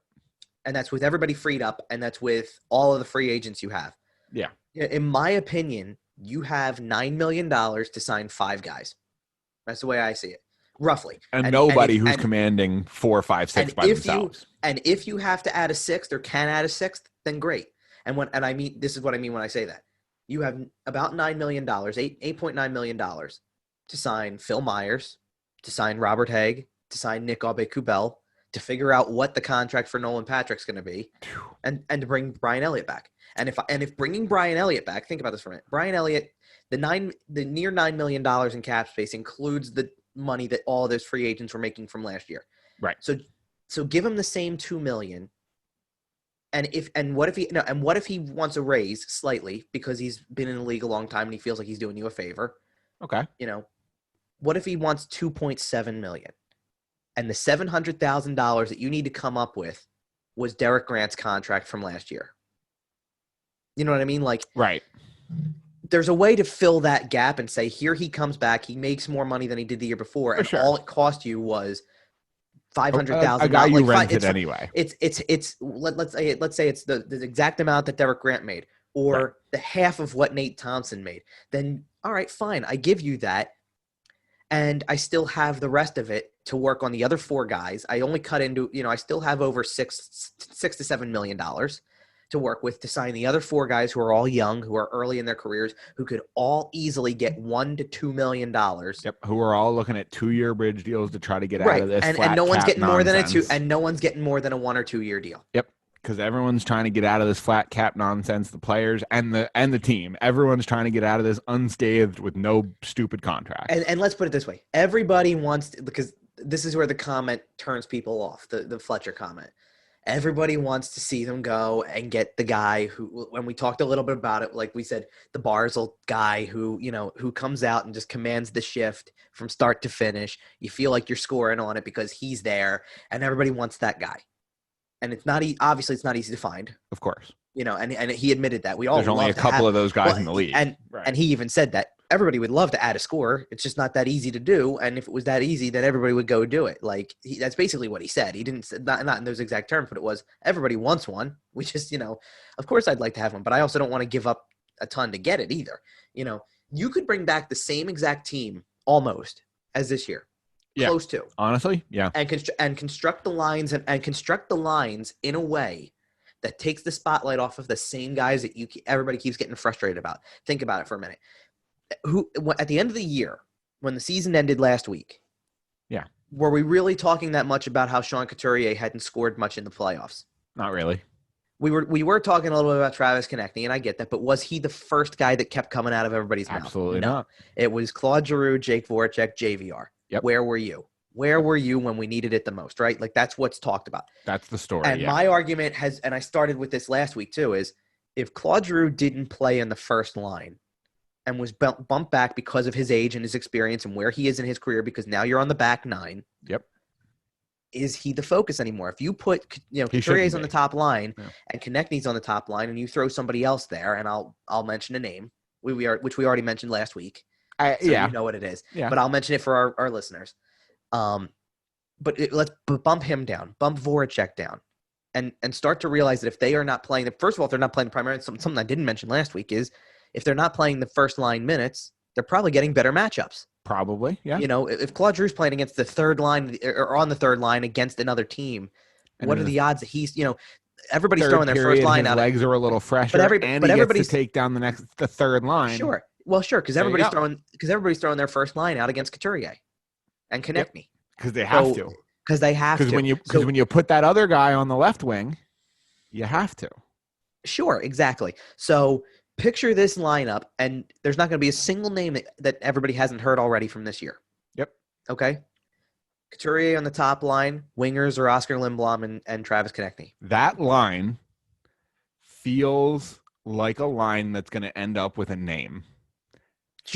And that's with everybody freed up, and that's with all of the free agents you have. Yeah. In my opinion, you have $9 million to sign 5 guys. That's the way I see it, roughly. And nobody who's commanding 4, 5, 6 by themselves. And if you have to add a 6th or can add a 6th, then great. This is what I mean when I say that. You have about $9 million, $8.9 million to sign Phil Myers, to sign Robert Haig, to sign Nick Aube-Kubel, to figure out what the contract for Nolan Patrick's going to be, and to bring Brian Elliott back. And if bringing Brian Elliott back, think about this for a minute. Brian Elliott, the near $9 million in cap space includes the money that all those free agents were making from last year. Right. So give him the same $2 million. And what if he wants a raise slightly because he's been in the league a long time and he feels like he's doing you a favor? Okay. What if he wants $2.7 million? And the $700,000 that you need to come up with was Derek Grant's contract from last year. You know what I mean? Right. There's a way to fill that gap and say, here he comes back. He makes more money than he did the year before. And all it cost you was $500,000. A guy you rented anyway. Let's say it's the exact amount that Derek Grant made, or the half of what Nate Thompson made. Then, all right, fine. I give you that. And I still have the rest of it to work on the other 4 guys. I only cut into, I still have over $6 to $7 million to work with to sign the other 4 guys who are all young, who are early in their careers, who could all easily get $1 to $2 million. Yep. Who are all looking at 2-year bridge deals to try to get out of this. And no one's getting more than no one's getting more than a 1 or 2 year deal. Yep. Because everyone's trying to get out of this flat cap nonsense. The players and the team, everyone's trying to get out of this unscathed with no stupid contract. And let's put it this way: everybody wants to, because this is where the comment turns people off. The Fletcher comment. Everybody wants to see them go and get the guy who, when we talked a little bit about it, like we said, the Barzell guy who comes out and just commands the shift from start to finish. You feel like you're scoring on it because he's there, and everybody wants that guy. And it's not obviously it's not easy to find. Of course. And he admitted that. There's only a couple of those guys in the league. And he even said that everybody would love to add a scorer. It's just not that easy to do. And if it was that easy, then everybody would go do it. That's basically what he said. He didn't say, not in those exact terms, but it was everybody wants one. We just, of course I'd like to have one, but I also don't want to give up a ton to get it either. You could bring back the same exact team almost as this year. Yeah. Close to. Honestly, yeah. And construct the lines and construct the lines in a way that takes the spotlight off of the same guys that everybody keeps getting frustrated about. Think about it for a minute. At the end of the year, when the season ended last week, were we really talking that much about how Sean Couturier hadn't scored much in the playoffs? Not really. We were talking a little bit about Travis Konechny, and I get that, but was he the first guy that kept coming out of everybody's mouth? Absolutely not. It was Claude Giroux, Jake Voracek, JVR. Yep. Where were you? Where were you when we needed it the most, right? That's what's talked about. That's the story. And my argument and I started with this last week too, is if Claude Giroux didn't play in the first line and was bumped back because of his age and his experience and where he is in his career, because now you're on the back 9. Yep. Is he the focus anymore? If you put, Couturier's on the top line and Konechny's on the top line, and you throw somebody else there, and I'll mention a name which we already mentioned last week. You know what it is. Yeah. But I'll mention it for our listeners. Let's bump him down, bump Voracek down, and start to realize that if they are not playing, first of all, if they're not playing the primary, something I didn't mention last week is if they're not playing the first line minutes, they're probably getting better matchups. Probably, yeah. If Claude Giroux's playing against the third line or on the third line against another team, what are the odds that he's, everybody's throwing their first line out. Legs are a little fresher, but everybody's to take down the third line. Sure. Well, sure, because everybody's throwing their first line out against Couturier and Konechny. Because they have to. Because they have to. Because when you put that other guy on the left wing, you have to. Sure, exactly. So picture this lineup, and there's not going to be a single name that everybody hasn't heard already from this year. Yep. Okay? Couturier on the top line, wingers are Oscar Lindblom and Travis Konechny. That line feels like a line that's going to end up with a name.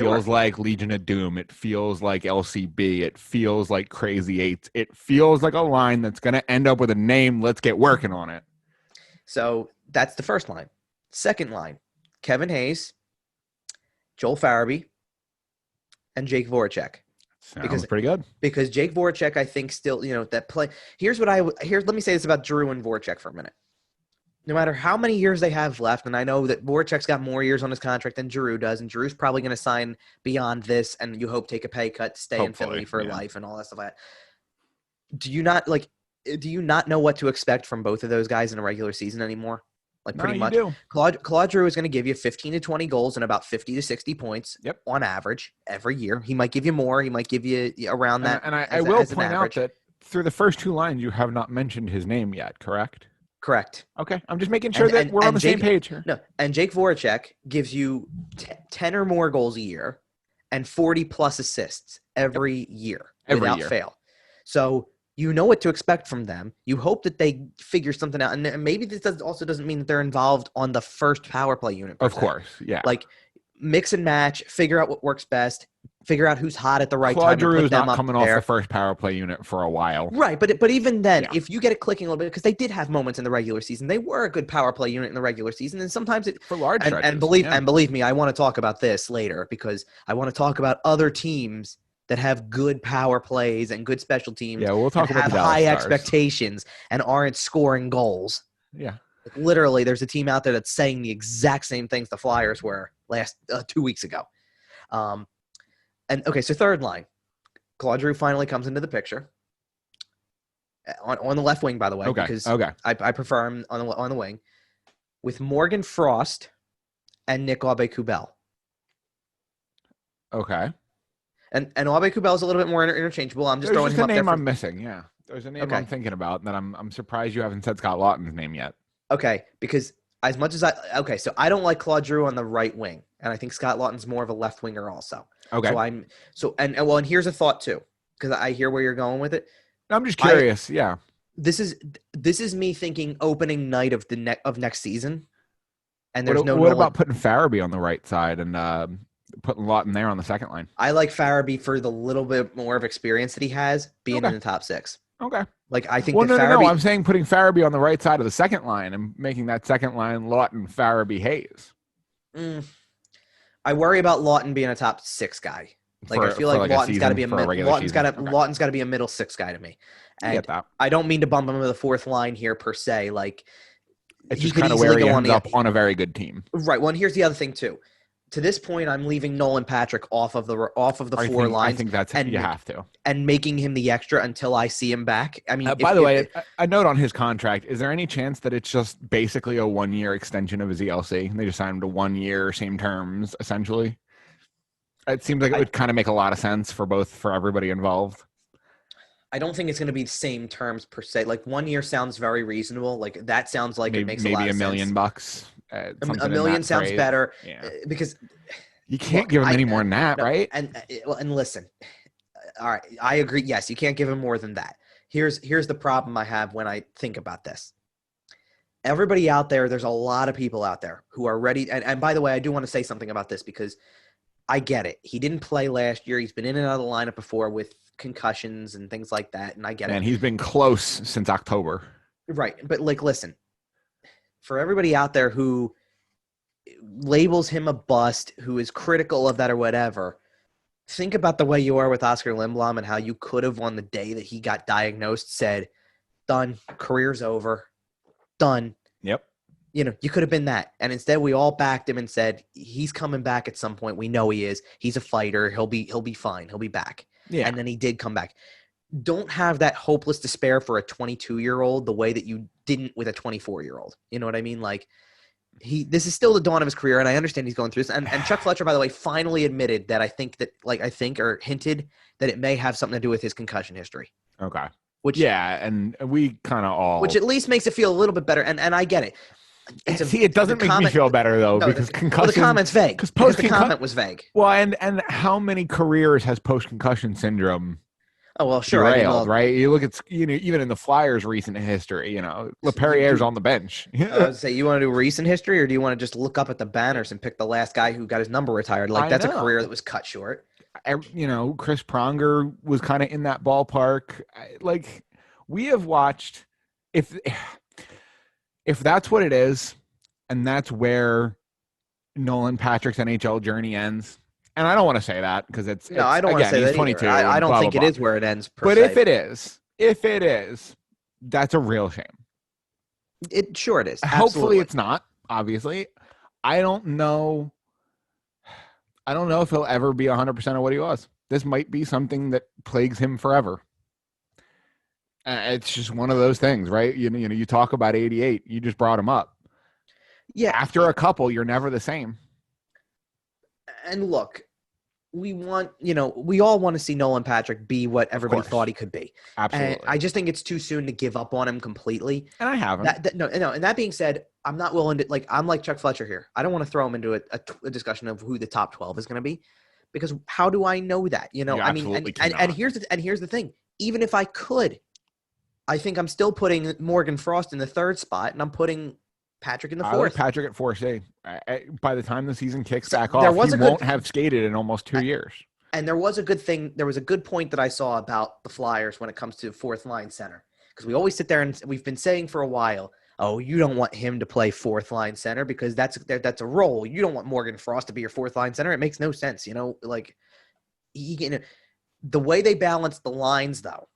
feels like Legion of Doom. It feels like LCB. It feels like Crazy Eights. It feels like a line that's going to end up with a name. Let's get working on it. So that's the first line. Second line, Kevin Hayes, Joel Farabee, and Jake Voracek. Sounds pretty good. Because Jake Voracek, I think, still, that play. Let me say this about Drew and Voracek for a minute. No matter how many years they have left, and I know that Voracek's got more years on his contract than Drew does, and Drew's probably going to sign beyond this, and you hope take a pay cut to stay in Philly for life and all that stuff like that. Do you not know what to expect from both of those guys in a regular season anymore? Pretty much. Claude Drew is going to give you 15 to 20 goals and about 50 to 60 points on average every year. He might give you more. He might give you around that. And I will point out that through the first two lines, you have not mentioned his name yet, correct? Correct. Okay. I'm just making sure that we're on the same page here. No, and Jake Voracek gives you 10 or more goals a year and 40-plus assists every year without fail. So you know what to expect from them. You hope that they figure something out. And maybe this also doesn't mean that they're involved on the first power play unit. Of course, yeah. Mix and match, figure out what works best, figure out who's hot at the right time. Claude Drew is not coming off the first power play unit for a while. Right, but even then, if you get it clicking a little bit, because they did have moments in the regular season, they were a good power play unit in the regular season, and sometimes it for large stretches. And believe me, I want to talk about this later because I want to talk about other teams that have good power plays and good special teams. Yeah, we'll talk about have the Dallas high Stars. Expectations and aren't scoring goals. Yeah. Literally, there's a team out there that's saying the exact same things the Flyers were 2 weeks ago. So third line, Claude Drew finally comes into the picture on the left wing, by the way, because I prefer him on the wing with Morgan Frost and Nick Aube-Kubel. Okay. And Aube-Kubel is a little bit more interchangeable. I'm just throwing him up there. There's a name I'm missing. Yeah, there's a name I'm thinking about that. I'm surprised you haven't said Scott Laughton's name yet. Okay, because as much as so I don't like Claude Drew on the right wing, and I think Scott Laughton's more of a left winger also. Okay. And here's a thought too, because I hear where you're going with it. I'm just curious. This is me thinking opening night of next season, and there's what about putting Farabee on the right side and putting Laughton there on the second line? I like Farabee for the little bit more of experience that he has being in the top six. Okay. I think. Well, no. I'm saying putting Farabee on the right side of the second line and making that second line Laughton, Farabee, Hayes. I worry about Laughton being a top six guy. I feel like Laughton's got to be Laughton's got to be a middle six guy to me. And I get that. I don't mean to bump him to the fourth line here per se. It's just kind of where he ends up on a very good team. Right. Well, and here's the other thing too. To this point, I'm leaving Nolan Patrick off of the four lines. I think that's you have to, and making him the extra until I see him back. I mean, by the way, a note on his contract: is there any chance that it's just basically a 1-year extension of his ELC? They just signed him to 1 year, same terms, essentially. It seems like it would kind of make a lot of sense for everybody involved. I don't think it's going to be the same terms per se. 1 year sounds very reasonable. That sounds like it makes a lot of sense. Maybe $1 million. $1 million sounds better because you can't give him any more than that, right? And listen, all right, I agree. Yes, you can't give him more than that. Here's the problem I have when I think about this. Everybody out there's a lot of people out there who are ready. And by the way, I do want to say something about this because I get it. He didn't play last year. He's been in and out of the lineup before with concussions and things like that. And I get it. And he's been close since October. Right. But listen, for everybody out there who labels him a bust, who is critical of that or whatever, think about the way you are with Oscar Lindblom and how you could have on the day that he got diagnosed said, done, career's over, done. Yep. You could have been that. And instead we all backed him and said, he's coming back at some point. We know he is. He's a fighter. He'll be fine. He'll be back. Yeah. And then he did come back. Don't have that hopeless despair for a 22-year-old the way that you didn't with a 24-year-old. You know what I mean? This is still the dawn of his career, and I understand he's going through this. And Chuck Fletcher, by the way, finally admitted that or hinted that it may have something to do with his concussion history. Okay. And we kind of all... Which at least makes it feel a little bit better, and I get it. It doesn't make me feel better, though, because concussion... Well, the comment's vague. Because the comment was vague. Well, and how many careers has post-concussion syndrome Oh well, sure. derailed, right? You look at even in the Flyers' recent history, LaPerriere's on the bench. I would say, you want to do recent history, or do you want to just look up at the banners and pick the last guy who got his number retired? Like, that's a career that was cut short. Chris Pronger was kind of in that ballpark. Like, we have watched, if that's what it is, and that's where Nolan Patrick's NHL journey ends. And I don't want to say that because I don't want to say that 22. I don't think it is where it ends. But if it is, that's a real shame. It sure it is. Hopefully Absolutely. it's not. Obviously, I don't know if he'll ever be 100% of what he was. This might be something that plagues him forever. It's just one of those things, right? You talk about 88. You just brought him up. Yeah. After a couple, you're never the same. And look, we all want to see Nolan Patrick be what everybody thought he could be. Absolutely. And I just think it's too soon to give up on him completely. And I haven't. No. And that being said, I'm not willing to, I'm like Chuck Fletcher here. I don't want to throw him into a discussion of who the top 12 is going to be, because how do I know that? I mean, and here's the thing. Even if I could, I think I'm still putting Morgan Frost in the third spot, and I'm putting Patrick in the fourth. I like Patrick at 4C. By the time the season kicks back off, he won't have skated in almost 2 years. And there was a good thing. There was a good point that I saw about the Flyers when it comes to fourth line center, because we always sit there and we've been saying for a while, oh, you don't want him to play fourth line center because that's a role. You don't want Morgan Frost to be your fourth line center. It makes no sense. The way they balance the lines, though,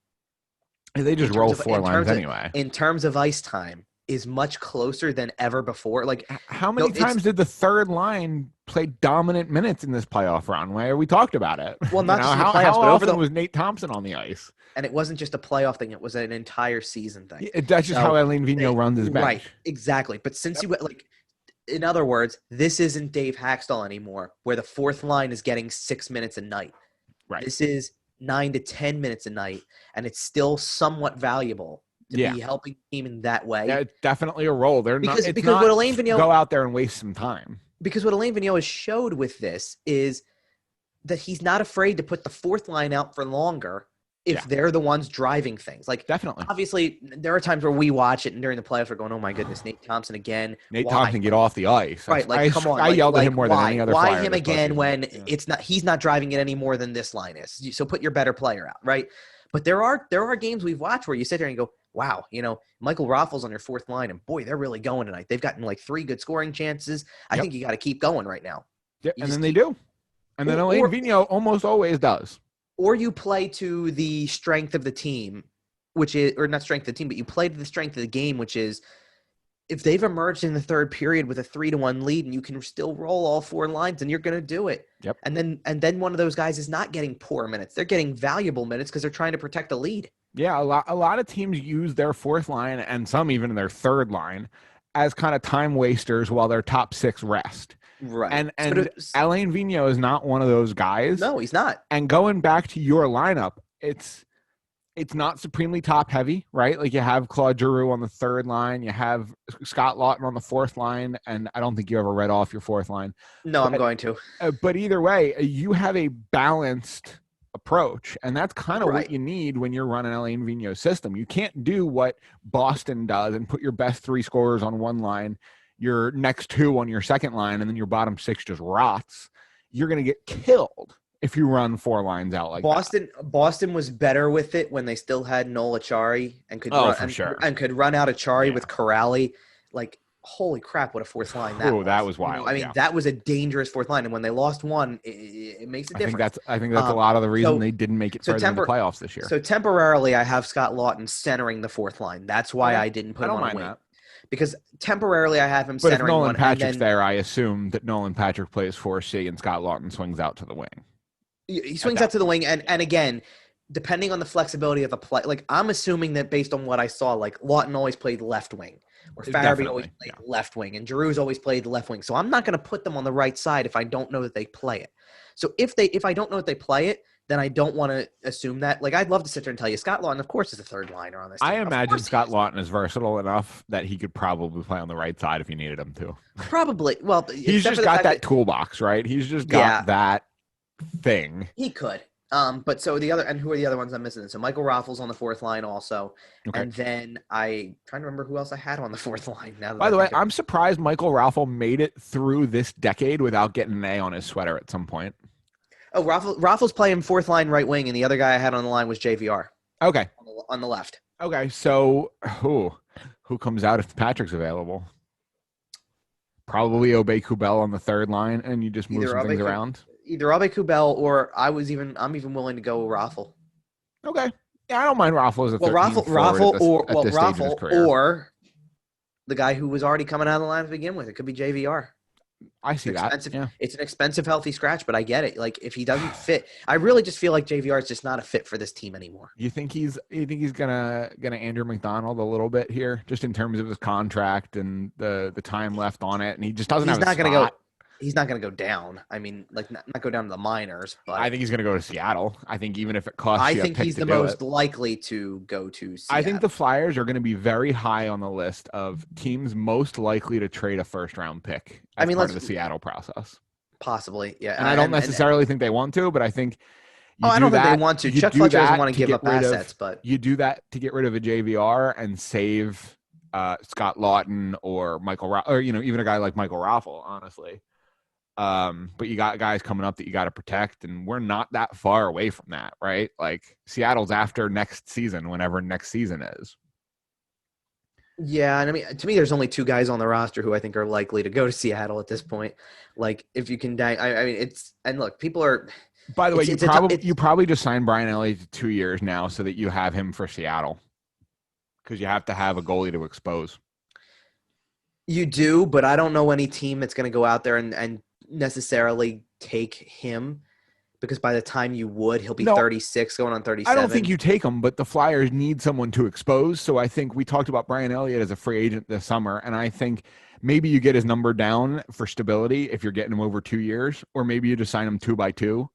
they just roll four lines anyway. In terms of ice time, is much closer than ever before. Like, how many times did the third line play dominant minutes in this playoff run? Where we talked about it. Well, not just in the playoffs, how but often was Nate Thompson on the ice? And it wasn't just a playoff thing; it was an entire season thing. That's just how Alain Vigneault runs his bench. Right, exactly. But since in other words, this isn't Dave Haxtell anymore, where the fourth line is getting 6 minutes a night. Right. This is 9 to 10 minutes a night, and it's still somewhat valuable to be helping the team in that way. Yeah, it's definitely a role. Because what Alain Vigneault, go out there and waste some time. Because what Alain Vigneault has showed with this is that he's not afraid to put the fourth line out for longer if they're the ones driving things. Like, definitely. Obviously, there are times where we watch it and during the playoffs we're going, oh my goodness, Nate Thompson again. Nate Thompson, get off the ice. Right, come on. I yelled at him more than any other Why Flyer him again when he's not driving it any more than this line is. So put your better player out, right? But there are games we've watched where you sit there and go, wow, Michael Raffles on your fourth line, and boy, they're really going tonight. They've gotten 3 good scoring chances. I think you got to keep going right now. Yeah, and then they do. And then Alain Vigneault almost always does. Or you play to the strength of the team, or not strength of the team, but you play to the strength of the game, which is if they've emerged in the third period with a 3-1 lead and you can still roll all 4 lines, and you're going to do it. Yep. And then one of those guys is not getting poor minutes. They're getting valuable minutes because they're trying to protect the lead. Yeah, a lot of teams use their fourth line and some even their third line as kind of time wasters while their top 6 rest. Right. And Alain Vigneault is not one of those guys. No, he's not. And going back to your lineup, it's not supremely top heavy, right? Like, you have Claude Giroux on the third line, you have Scott Lawton on the fourth line, and I don't think you ever read off your fourth line. No, I'm going to. But either way, you have a balanced approach, and that's kind of what you need when you're running Alain Vigneault's system. You can't do what Boston does and put your best 3 scorers on one line, your next 2 on your second line, and then your bottom 6 just rots. You're going to get killed if you run 4 lines out like that. Boston was better with it when they still had Noel Acciari and could run out Acciari with Corrali. Like, holy crap, what a fourth line that was. That was wild. That was a dangerous fourth line, and when they lost one, it makes a difference. I think that's a lot of the reason they didn't make it further in the playoffs this year. So temporarily, I have Scott Lawton centering the fourth line. That's why I didn't put him on a wing. Because temporarily I have him centering one. But if Nolan Patrick's there, I assume that Nolan Patrick plays 4C and Scott Lawton swings out to the wing. He swings out to the wing, and again, depending on the flexibility of the play, I'm assuming that based on what I saw, Lawton always played left wing, or Farabee always played left wing, and Giroux's always played left wing. So I'm not going to put them on the right side if I don't know that they play it. So if I don't know that they play it, then I don't want to assume that. I'd love to sit there and tell you, Scott Lawton, of course, is a third liner on this team. I imagine Scott Lawton is versatile enough that he could probably play on the right side if you needed him to. Probably. Well, he's just got that toolbox, right? He's just got that thing. He could. But so the other, and who are the other ones I'm missing? So Michael Raffles on the fourth line also. Okay. And then trying to remember who else I had on the fourth line now. By the way, I'm surprised Michael Raffle made it through this decade without getting an A on his sweater at some point. Oh, Raffles playing fourth line right wing, and the other guy I had on the line was JVR. Okay. On the left. Okay, so who comes out if Patrick's available? Probably Obey Kubel on the third line, and you just move some things around. Either Obey Kubel or I'm even willing to go Raffle. Okay, yeah, I don't mind Raffle as a Raffle or the guy who was already coming out of the line to begin with. It could be JVR. I see that. Yeah. It's an expensive, healthy scratch, but I get it. Like, if he doesn't fit, I really just feel like JVR is just not a fit for this team anymore. You think he's gonna Andrew McDonald a little bit here, just in terms of his contract and the time left on it, and he just doesn't. He's not gonna go down. I mean, like not go down to the minors, but I think he's gonna go to Seattle. I think even if it costs, I think he's the most likely to go to Seattle. I think the Flyers are going to be very high on the list of teams most likely to trade a first-round pick as part of the Seattle process. Possibly, yeah. And I don't necessarily think they want to, but I think I don't think they want to. Chuck Fletcher doesn't want to give up assets, but you do that to get rid of a JVR and save Scott Lawton or even a guy like Michael Raffle, honestly. But you got guys coming up that you got to protect, and we're not that far away from that, right? Like, Seattle's after next season, whenever next season is. Yeah, and I mean, to me, there's only two guys on the roster who I think are likely to go to Seattle at this point. Like, if you can, I mean, look, people are. By the way, you probably just signed Brian Elliott to 2 years now so that you have him for Seattle, because you have to have a goalie to expose. You do, but I don't know any team that's going to go out there and necessarily take him, because by the time you would, he'll be 36 going on 37. I don't think you take him, but the Flyers need someone to expose. So I think we talked about Brian Elliott as a free agent this summer, and I think maybe you get his number down for stability if you're getting him over 2 years, or maybe you just sign him 2x2.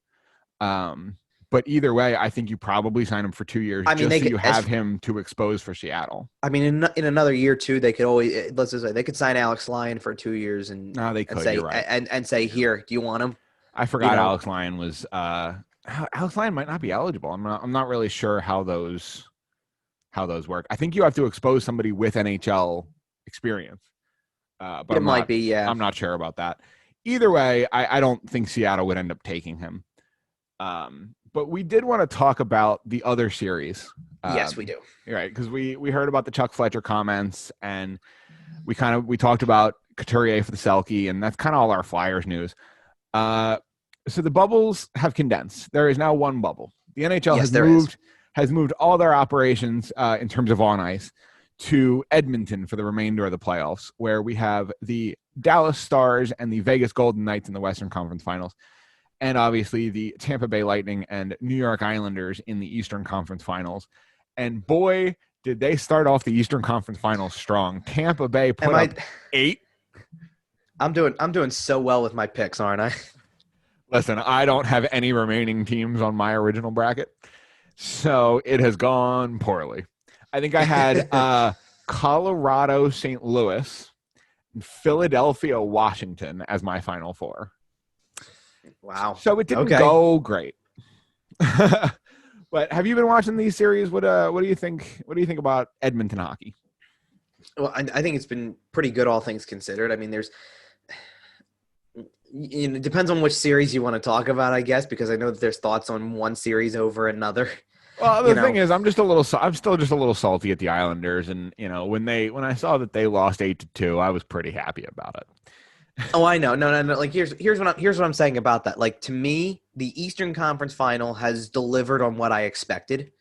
But either way, I think you probably sign him for 2 years so you have him to expose for Seattle. I mean, in another year too, they could always they could sign Alex Lyon for 2 years and say, you're right. and say, here, do you want him? I forgot Alex Lyon was Alex Lyon might not be eligible. I'm not really sure how those work. I think you have to expose somebody with NHL experience. But it might be, yeah. I'm not sure about that. Either way, I don't think Seattle would end up taking him. But we did want to talk about the other series. Yes, we do. Right, because we heard about the Chuck Fletcher comments, and we talked about Couturier for the Selke, and that's kind of all our Flyers news. So the bubbles have condensed. There is now one bubble. The NHL has moved all their operations in terms of on ice to Edmonton for the remainder of the playoffs, where we have the Dallas Stars and the Vegas Golden Knights in the Western Conference Finals, and obviously the Tampa Bay Lightning and New York Islanders in the Eastern Conference Finals. And boy, did they start off the Eastern Conference Finals strong. Tampa Bay put up 8. I'm doing so well with my picks, aren't I? Listen, I don't have any remaining teams on my original bracket, so it has gone poorly. I think I had Colorado, St. Louis, and Philadelphia, Washington as my Final Four. Wow. So it didn't go great. But have you been watching these series? What do you think? What do you think about Edmonton hockey? Well, I think it's been pretty good, all things considered. I mean, it depends on which series you want to talk about, I guess, because I know that there's thoughts on one series over another. Well, the thing is, I'm still just a little salty at the Islanders, and when I saw that they lost 8-2, I was pretty happy about it. Oh, I know. No. Like, here's what I'm saying about that. Like, to me, the Eastern Conference Final has delivered on what I expected.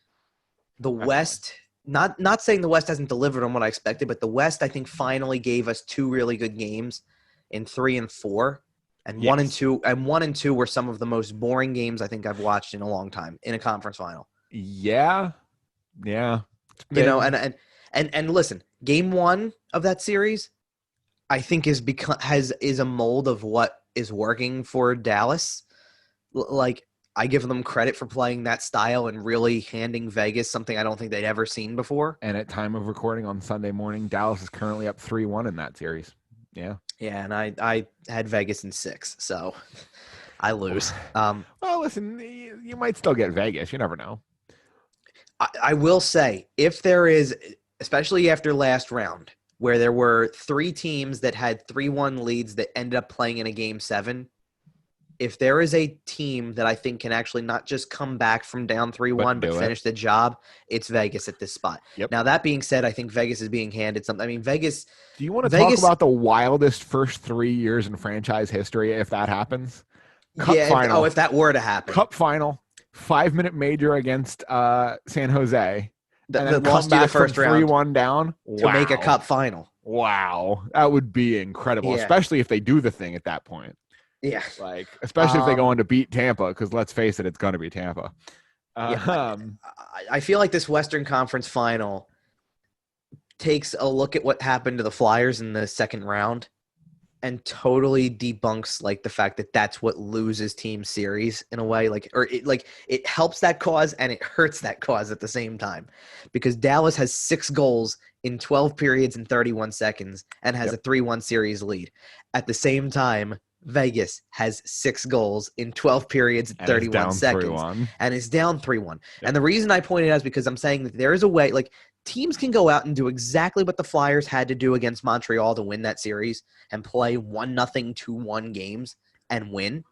The West, not saying the West hasn't delivered on what I expected, but the West, I think, finally gave us 2 really good games in 3 and 4, and 1 and 2. And 1 and 2 were some of the most boring games I think I've watched in a long time in a conference final. Yeah. And listen, game 1 of that series, I think is a mold of what is working for Dallas. Like, I give them credit for playing that style and really handing Vegas something I don't think they'd ever seen before. And at time of recording on Sunday morning, Dallas is currently up 3-1 in that series. Yeah. Yeah, and I had Vegas in 6. So, I lose. Well, listen, you might still get Vegas. You never know. I will say, if there is, especially after last round, where there were 3 teams that had 3-1 leads that ended up playing in a game 7, if there is a team that I think can actually not just come back from down 3-1 but finish the job, it's Vegas at this spot. Yep. Now, that being said, I think Vegas is being handed something. I mean, Vegas. Do you want to talk about the wildest first 3 years in franchise history if that happens? Cup final. If that were to happen. Cup final, 5-minute major against San Jose. That lost you the first round. 3-1 down. To make a cup final. Wow. That would be incredible, especially if they do the thing at that point. Yeah. Like, especially if they go on to beat Tampa, because let's face it, it's going to be Tampa. I feel like this Western Conference final takes a look at what happened to the Flyers in the second round and totally debunks like the fact that that's what loses team series in a way, it helps that cause and it hurts that cause at the same time, because Dallas has 6 goals in 12 periods and 31 seconds and has a 3-1 series lead. At the same time, Vegas has 6 goals in 12 periods and 31 seconds 3-1. And is down 3-1. Yep. And the reason I point it out is because I'm saying that there is a way, like, teams can go out and do exactly what the Flyers had to do against Montreal to win that series and play 1-0, 2-1 games and win.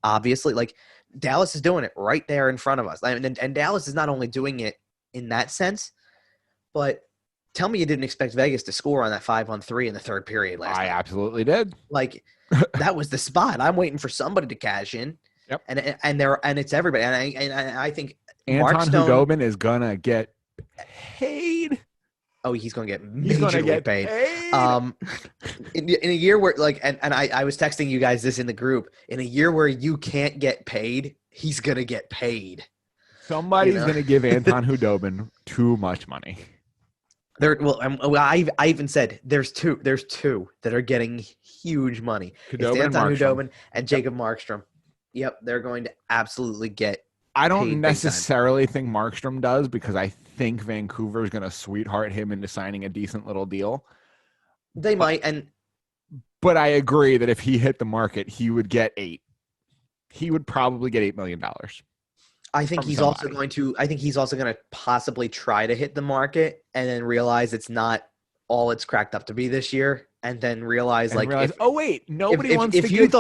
Obviously, like, Dallas is doing it right there in front of us. And Dallas is not only doing it in that sense, but tell me you didn't expect Vegas to score on that 5-on-3 in the third period last night. I absolutely did. Like, that was the spot. I'm waiting for somebody to cash in. Yep. And it's everybody. And I think Anton Hudobin is gonna get paid. Oh, he's gonna get majorly paid. In a year where, like, and I was texting you guys this in the group. In a year where you can't get paid, he's gonna get paid. Somebody's gonna give Anton Hudobin too much money. I even said there's two that are getting huge money. It's Anton Hudobin and Jacob Markstrom. Yep, they're going to absolutely get. I don't necessarily think Markstrom does, because I think Vancouver is going to sweetheart him into signing a decent little deal. They might, but I agree that if he hit the market, he would get 8. He would probably get $8 million. I think he's also going to possibly try to hit the market and then realize it's not all it's cracked up to be this year, and then realize nobody wants to give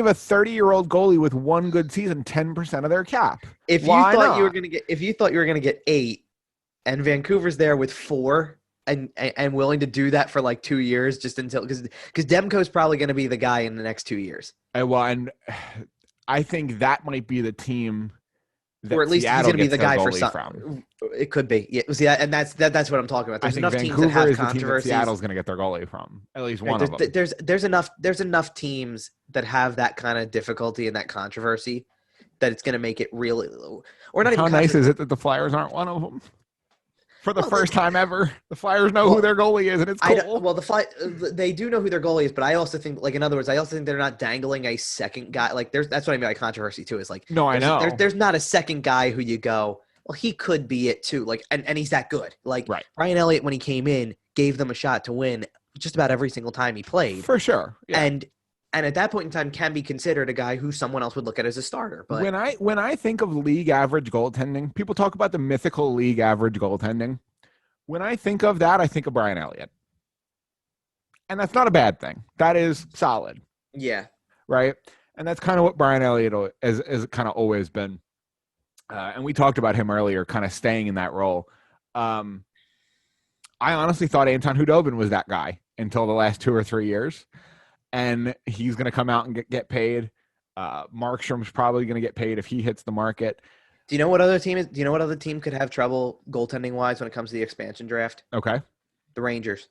a 30-year-old goalie with one good season 10% of their cap. If you thought you were going to get 8, and Vancouver's there with 4 and willing to do that for like 2 years, just until, because Demko's probably going to be the guy in the next 2 years. And I think that might be the team. Or at least Seattle he's going to be the guy for some. It could be, yeah. And that's what I'm talking about. There's enough teams that have controversies. Seattle's going to get their goalie from at least one of them. There's enough teams that have that kind of difficulty and that controversy that it's going to make it really, or not. How nice is it that the Flyers aren't one of them? For the first time ever, the Flyers know who their goalie is, and it's cool. They do know who their goalie is, but I also think, like, in other words, I also think they're not dangling a second guy. Like, that's what I mean by controversy too. Is like, no, I know there's not a second guy who you go, well, he could be it too. Like, and he's that good. Like, right. Brian Elliott, when he came in, gave them a shot to win just about every single time he played, for sure. Yeah. And at that point in time, can be considered a guy who someone else would look at as a starter. But when I think of league average goaltending, people talk about the mythical league average goaltending. When I think of that, I think of Brian Elliott. And that's not a bad thing. That is solid. Yeah. Right? And that's kind of what Brian Elliott has kind of always been. And we talked about him earlier, kind of staying in that role. I honestly thought Anton Hudobin was that guy until the last 2 or 3 years. And he's going to come out and get paid. Markstrom's probably going to get paid if he hits the market. Do you know what other team is? Do you know what other team could have trouble goaltending wise when it comes to the expansion draft? Okay. The Rangers.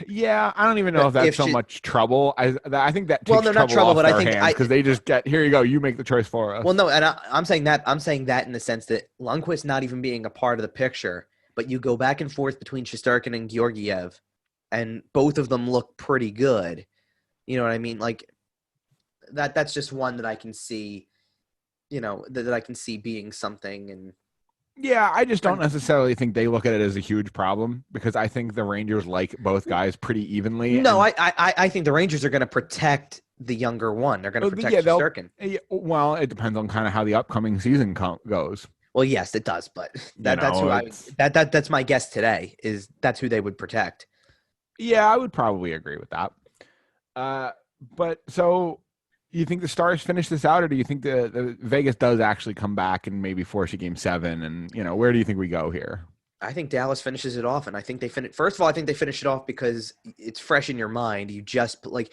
Yeah, I don't even know if that's so much trouble. I think that takes they're not trouble, but I think because they just get, here you go, you make the choice for us. Well, no, and I'm saying that in the sense that Lundqvist not even being a part of the picture, but you go back and forth between Shesterkin and Georgiev, and both of them look pretty good. You know what I mean? Like that's just one that I can see. You know, that I can see being something. And Yeah, I just don't necessarily think they look at it as a huge problem because I think the Rangers like both guys pretty evenly. No, And I think the Rangers are going to protect the younger one. They're going to protect yeah, they'll. Shesterkin. Well, it depends on kind of how the upcoming season goes. Well, yes, it does, but You that's know, who that's my guess today. Is that's who they would protect. Yeah, I would probably agree with that. But so you think the Stars finish this out, or do you think the Vegas does actually come back and maybe force a game 7? And where do you think we go here? I think Dallas finishes it off, and I think they finish. First of all, I think they finish it off because it's fresh in your mind. You just like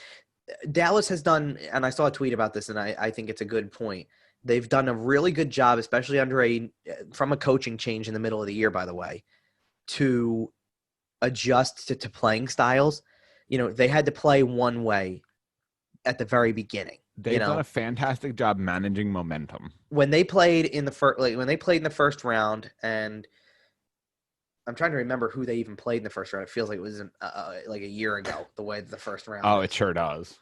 Dallas has done, and I saw a tweet about this, and I think it's a good point. They've done a really good job, especially from a coaching change in the middle of the year, by the way, to adjust to playing styles. They had to play one way at the very beginning. They've done a fantastic job managing momentum. When they played in the first round, and I'm trying to remember who they even played in the first round. It feels like it was like a year ago. The way the first round. Oh, it sure does.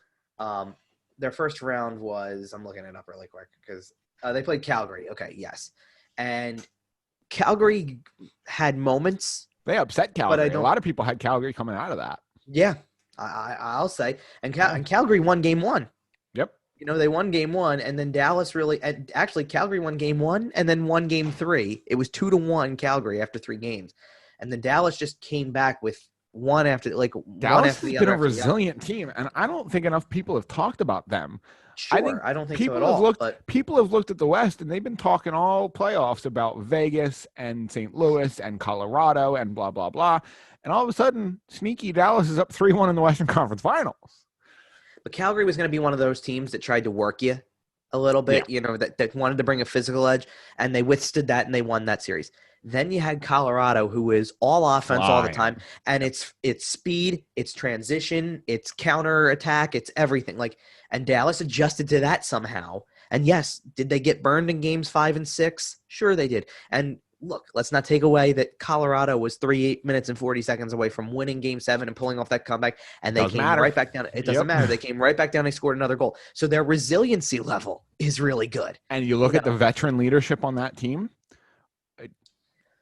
Their first round was, I'm looking it up really quick because they played Calgary. Okay, yes. And Calgary had moments. They upset Calgary. A lot of people had Calgary coming out of that. Yeah, I'll say. And Calgary won game 1. Yep. They won game 1, and then Dallas actually Calgary won game 1 and then won game 3. It was 2-1 Calgary after 3 games. And then Dallas just came back with one after the Dallas has been a resilient team, and I don't think enough people have talked about them. Sure, I don't think so at all. People have looked at the West, and they've been talking all playoffs about Vegas and St. Louis and Colorado and blah, blah, blah. And all of a sudden, sneaky Dallas is up 3-1 in the Western Conference Finals. But Calgary was going to be one of those teams that tried to work you a little bit, that wanted to bring a physical edge, and they withstood that, and they won that series. Then you had Colorado, who is all offense all the time, and it's speed, it's transition, it's counter attack, it's everything. And Dallas adjusted to that somehow. And yes, did they get burned in games 5 and 6? Sure, they did. And look, let's not take away that Colorado was 3 minutes and 40 seconds away from winning game 7 and pulling off that comeback, and they came right back down. It doesn't matter. They came right back down. They scored another goal. So their resiliency level is really good. And you look at the veteran leadership on that team.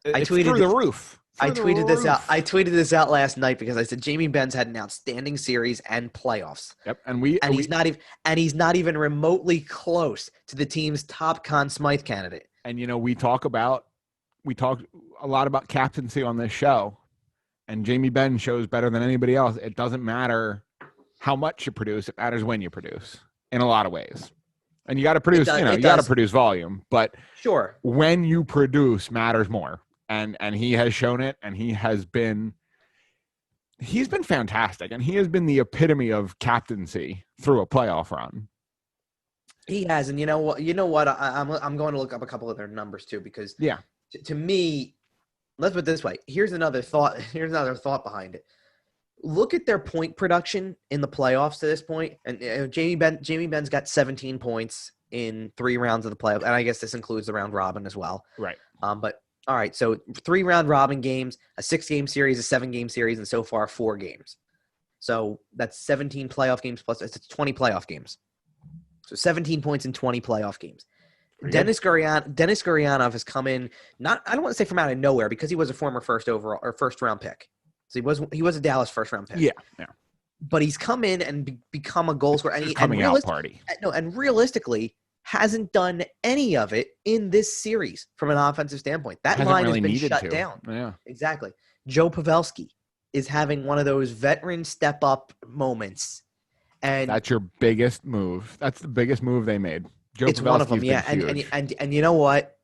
It's through the roof. I tweeted this out. I tweeted this out last night because I said Jamie Benz had an outstanding series and playoffs. Yep, he's not even remotely close to the team's top Conn Smythe candidate. And we talk a lot about captaincy on this show, and Jamie Benn shows better than anybody else. It doesn't matter how much you produce; it matters when you produce. In a lot of ways, and you got to produce. You got to produce volume, but sure, when you produce matters more. And he has shown it, and he's been fantastic, and he has been the epitome of captaincy through a playoff run. He has, and you know what? I'm going to look up a couple of their numbers too, because to me, let's put it this way. Here's another thought behind it. Look at their point production in the playoffs to this point, and Jamie Benn's got 17 points in 3 rounds of the playoffs, and I guess this includes the round robin as well. Right. But all right, so 3 round robin games, a 6-game series, a 7-game series, and so far 4 games. So that's 17 playoff games plus it's 20 playoff games. So 17 points in 20 playoff games. Denis Gurianov has come in, I don't want to say from out of nowhere, because he was a former first round pick. So he was a Dallas first round pick. Yeah. But he's come in and become a goal scorer. And realistically, hasn't done any of it in this series from an offensive standpoint. That line has been shut down. Yeah, exactly. Joe Pavelski is having one of those veteran step-up moments. And that's your biggest move. That's the biggest move they made. It's one of them, yeah. And you know what?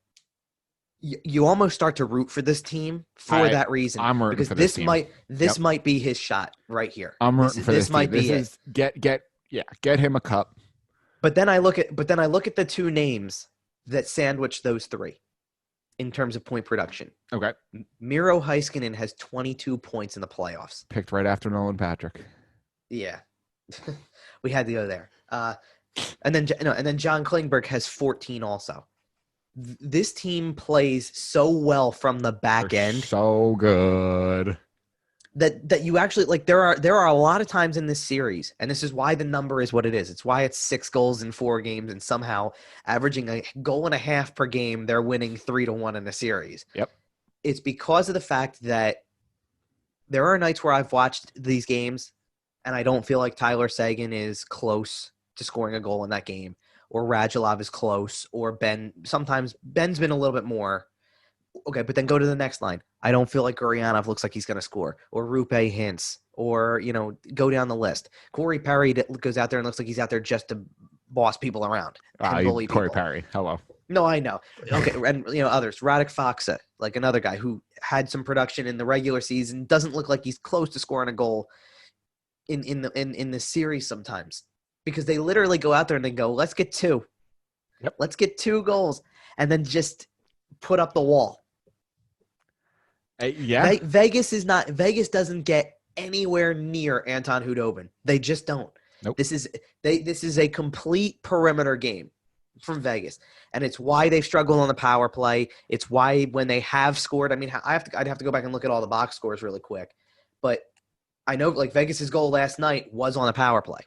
You almost start to root for this team for that reason. I'm rooting for this team. This might be his shot right here. I'm rooting for this team. Might be it. Get him a cup. But then I look at the 2 names that sandwich those 3 in terms of point production. Okay. Miro Heiskanen has 22 points in the playoffs. Picked right after Nolan Patrick. Yeah. We had to go there. And then John Klingberg has 14 also. This team plays so well from the back end. So good. that you actually like. There are a lot of times in this series, and this is why the number is what it is. It's why it's 6 goals in 4 games, and somehow averaging a goal and a half per game, they're winning 3-1 in a series. Yep. It's because of the fact that there are nights where I've watched these games, and I don't feel like Tyler Seguin is close to scoring a goal in that game, or Radulov is close, or Ben. Sometimes Ben's been a little bit more. Okay, but then go to the next line. I don't feel like Guryanov looks like he's going to score, or Rupe Hintz, or, go down the list. Corey Perry goes out there and looks like he's out there just to boss people around and bully people. Corey Perry, hello. No, I know. Okay, and others. Radek Faksa, like another guy who had some production in the regular season, doesn't look like he's close to scoring a goal in the series sometimes, because they literally go out there and they go, let's get 2. Yep. Let's get 2 goals, and then just put up the wall. Yeah. Vegas doesn't get anywhere near Anton Hudobin. They just don't. Nope. This is a complete perimeter game from Vegas, and it's why they've struggled on the power play. It's why when they have scored, I mean, I'd have to go back and look at all the box scores really quick, but I know like Vegas's goal last night was on a power play.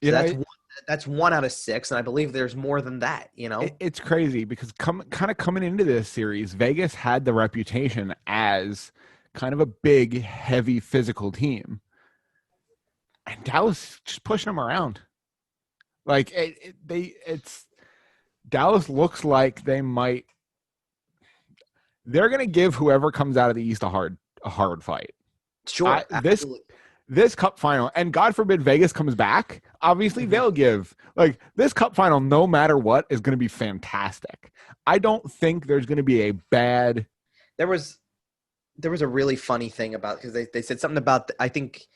So that's 1 out of 6, and I believe there's more than that. It's crazy because kind of coming into this series, Vegas had the reputation as kind of a big, heavy, physical team, and Dallas just pushing them around. Like Dallas looks like they're going to give whoever comes out of the East a hard fight. Sure, This cup final, and God forbid Vegas comes back, obviously they'll give. Like, this cup final, no matter what, is going to be fantastic. I don't think there's going to be a bad... There was a really funny thing about, because they said something about, I think,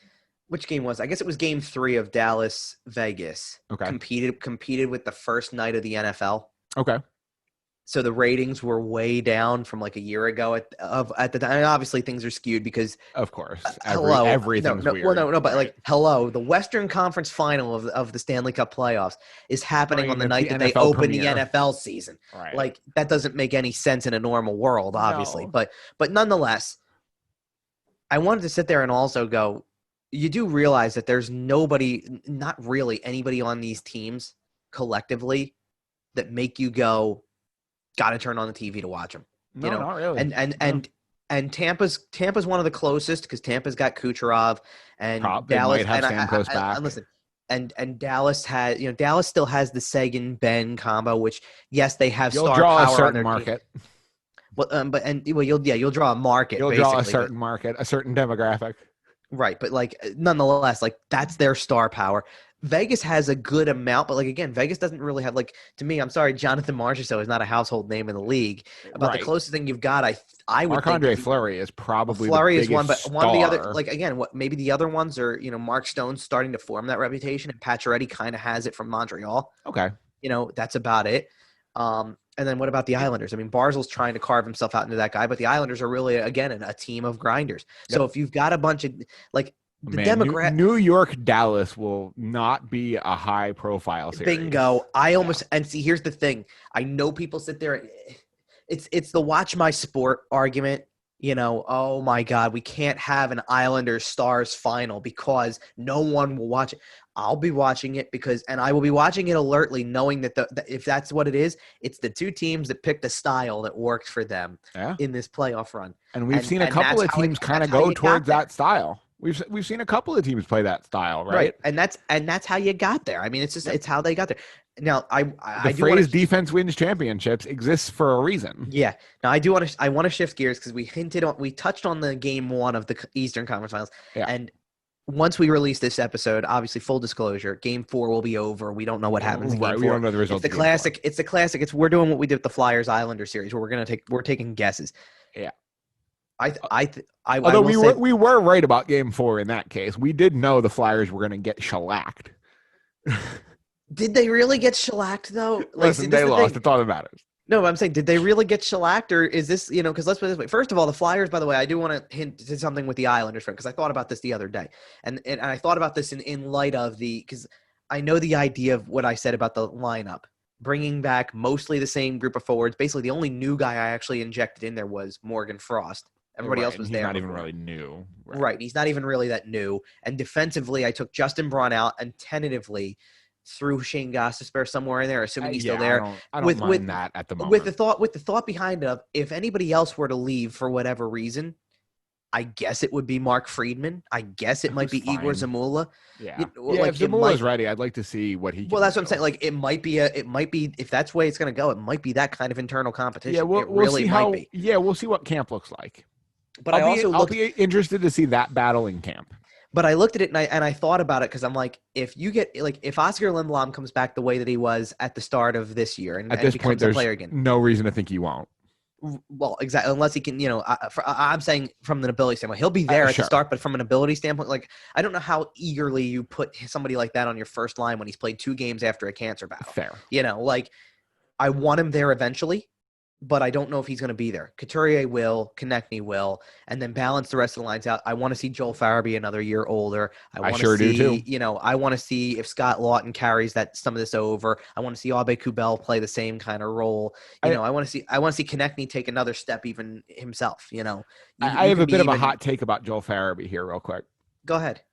which game was? I guess it was game 3 of Dallas-Vegas. Okay. Competed with the first night of the NFL. Okay. So the ratings were way down from like a year ago at the time. Obviously, things are skewed because, of course, everything's weird. Well, no, but like, the Western Conference Final of the Stanley Cup playoffs is happening on the night that they open the NFL season. Right. Like, that doesn't make any sense in a normal world, obviously. No. But nonetheless, I wanted to sit there and also go, you do realize that there's not really anybody on these teams collectively that make you go, got to turn on the TV to watch them. No, not really. And Tampa's one of the closest, because Tampa's got Kucherov, and Dallas might have Stamkos back. Listen, and Dallas has, Dallas still has the Seguin Ben combo, which yes, they have You'll star draw power a certain on their market. Team. You'll draw a market. You'll basically, draw a certain market, a certain demographic. Right, but like nonetheless, like that's their star power. Vegas has a good amount, but like again, Vegas doesn't really have, like, to me, I'm sorry, Jonathan Marchessault is not a household name in the league. About the closest thing you've got, I would Marc-Andre Fleury is probably Fleury the is one, but star. one of the other, like again, what maybe the other ones are, Mark Stone's starting to form that reputation, and Pacioretty kind of has it from Montreal. Okay, that's about it. And then what about the Islanders? I mean, Barzal's trying to carve himself out into that guy, but the Islanders are really, again, a team of grinders. So if you've got a bunch of, like, the demographic, New York Dallas will not be a high profile series. Bingo. And see, here's the thing. I know people sit there. It's the watch my sport argument. Oh my God, we can't have an Islanders Stars final because no one will watch it. I'll be watching it and I will be watching it alertly, knowing that if that's what it is, it's the two teams that picked a style that worked for them in this playoff run. And we've seen a couple of teams kind of go towards that style. We've seen a couple of teams play that style, right? And that's how you got there. I mean, it's just it's how they got there. Now, the phrase "defense wins championships" exists for a reason. Yeah. Now, I want to shift gears because we touched on the game 1 of the Eastern Conference Finals, and once we release this episode, obviously, full disclosure, game 4 will be over. We don't know what happens in game 4. We don't know the results. It's the classic. We're doing what we did with the Flyers Islanders series, where we're taking guesses. Yeah. Although we were right about game 4 in that case. We did know the Flyers were going to get shellacked. Did they really get shellacked though? Listen, they lost. That's all that matters. No, I'm saying, did they really get shellacked, or is this, because let's put it this way. First of all, the Flyers, by the way, I do want to hint to something with the Islanders, because I thought about this the other day. And I thought about this in light of because I know the idea of what I said about the lineup, bringing back mostly the same group of forwards. Basically, the only new guy I actually injected in there was Morgan Frost Everybody else and was he's there. not even before. really new. Right. He's not even really that new. And defensively, I took Justin Braun out and tentatively threw Shane Gostisbehere somewhere in there, assuming he's still there. I don't mind that at the moment. With the thought behind it, if anybody else were to leave for whatever reason, I guess it would be Mark Friedman. I guess it might be Igor Zamula. Yeah. If Zamula's ready, I'd like to see what he can do. Well, that's what I'm saying. Like, it might be if that's the way it's going to go, it might be that kind of internal competition. Yeah, we'll see how. Yeah, we'll see what camp looks like. But I'll be interested to see that battle in camp. But I looked at it and I thought about it because I'm like, if Oscar Lindblom comes back the way that he was at the start of this year and becomes a player again, no reason to think he won't. Well, exactly. Unless he can, I'm saying from an ability standpoint, he'll be there at the start, but from an ability standpoint, like, I don't know how eagerly you put somebody like that on your first line when he's played 2 games after a cancer battle. Fair. I want him there eventually, but I don't know if he's going to be there. Couturier will, Konechny will, and then balance the rest of the lines out. I want to see Joel Farabee another year older. I sure do too. I want to see if Scott Lawton carries some of this over. I want to see Abe Kubel play the same kind of role. I want to see Konechny take another step even himself. I have a bit of a hot take about Joel Farabee here, real quick. Go ahead.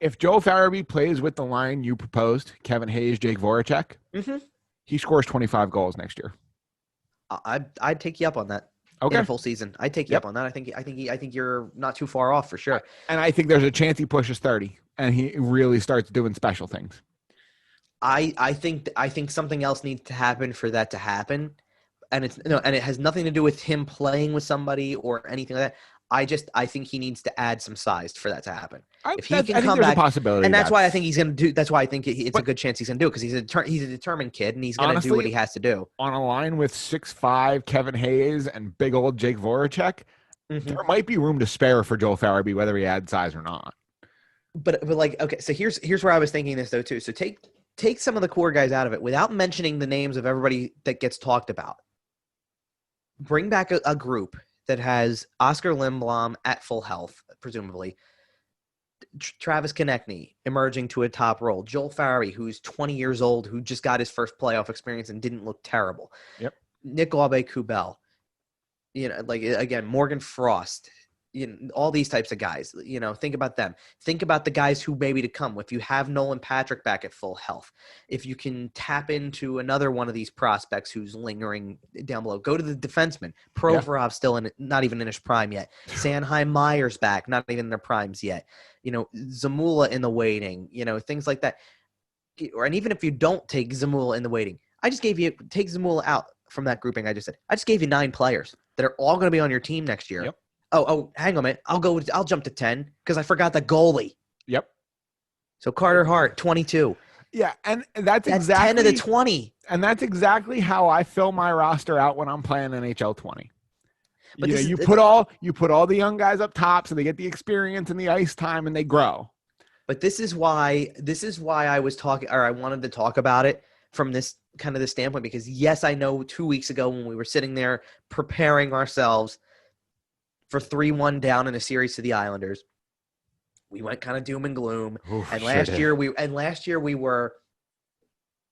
If Joel Farabee plays with the line you proposed, Kevin Hayes, Jake Voracek, he scores 25 goals next year. I'd take you up on that. Okay. In a full season, I'd take you up on that. I think you're not too far off for sure. And I think there's a chance he pushes 30 and he really starts doing special things. I think something else needs to happen for that to happen, and it has nothing to do with him playing with somebody or anything like that. I think he needs to add some size for that to happen. If he can come back, a possibility, and that's why I think he's going to do. That's why I think it's a good chance he's going to do it because he's a determined kid and he's going to do what he has to do. On a line with 6'5" Kevin Hayes and big old Jake Voracek, there might be room to spare for Joel Farabee, whether he adds size or not. But okay, so here's where I was thinking this though too. So take some of the core guys out of it without mentioning the names of everybody that gets talked about. Bring back a group that has Oscar Lindblom at full health, presumably. Travis Konechny emerging to a top role. Joel Farabee, who's 20 years old, who just got his first playoff experience and didn't look terrible. Yep. Nick Aube-Kubel. Again, Morgan Frost. All these types of guys. Think about them. Think about the guys who maybe to come. If you have Nolan Patrick back at full health, if you can tap into another one of these prospects who's lingering down below, go to the defenseman. Provorov still not even in his prime yet. Sanheim Myers back, not even in their primes yet. Zamula in the waiting. Things like that. And even if you don't take Zamula in the waiting, take Zamula out from that grouping I just said. I just gave you 9 players that are all going to be on your team next year. Yep. Oh, hang on a minute. I'll jump to 10 because I forgot the goalie. Yep. So Carter Hart, 22. Yeah, and that's exactly 10 of the 20. And that's exactly how I fill my roster out when I'm playing NHL 20. But you put all the young guys up top so they get the experience and the ice time and they grow. But this is why I was talking, or I wanted to talk about it from this kind of the standpoint, because yes, I know 2 weeks ago when we were sitting there preparing ourselves for 3-1 down in a series to the Islanders, we went kind of doom and gloom. Oof, and last year we were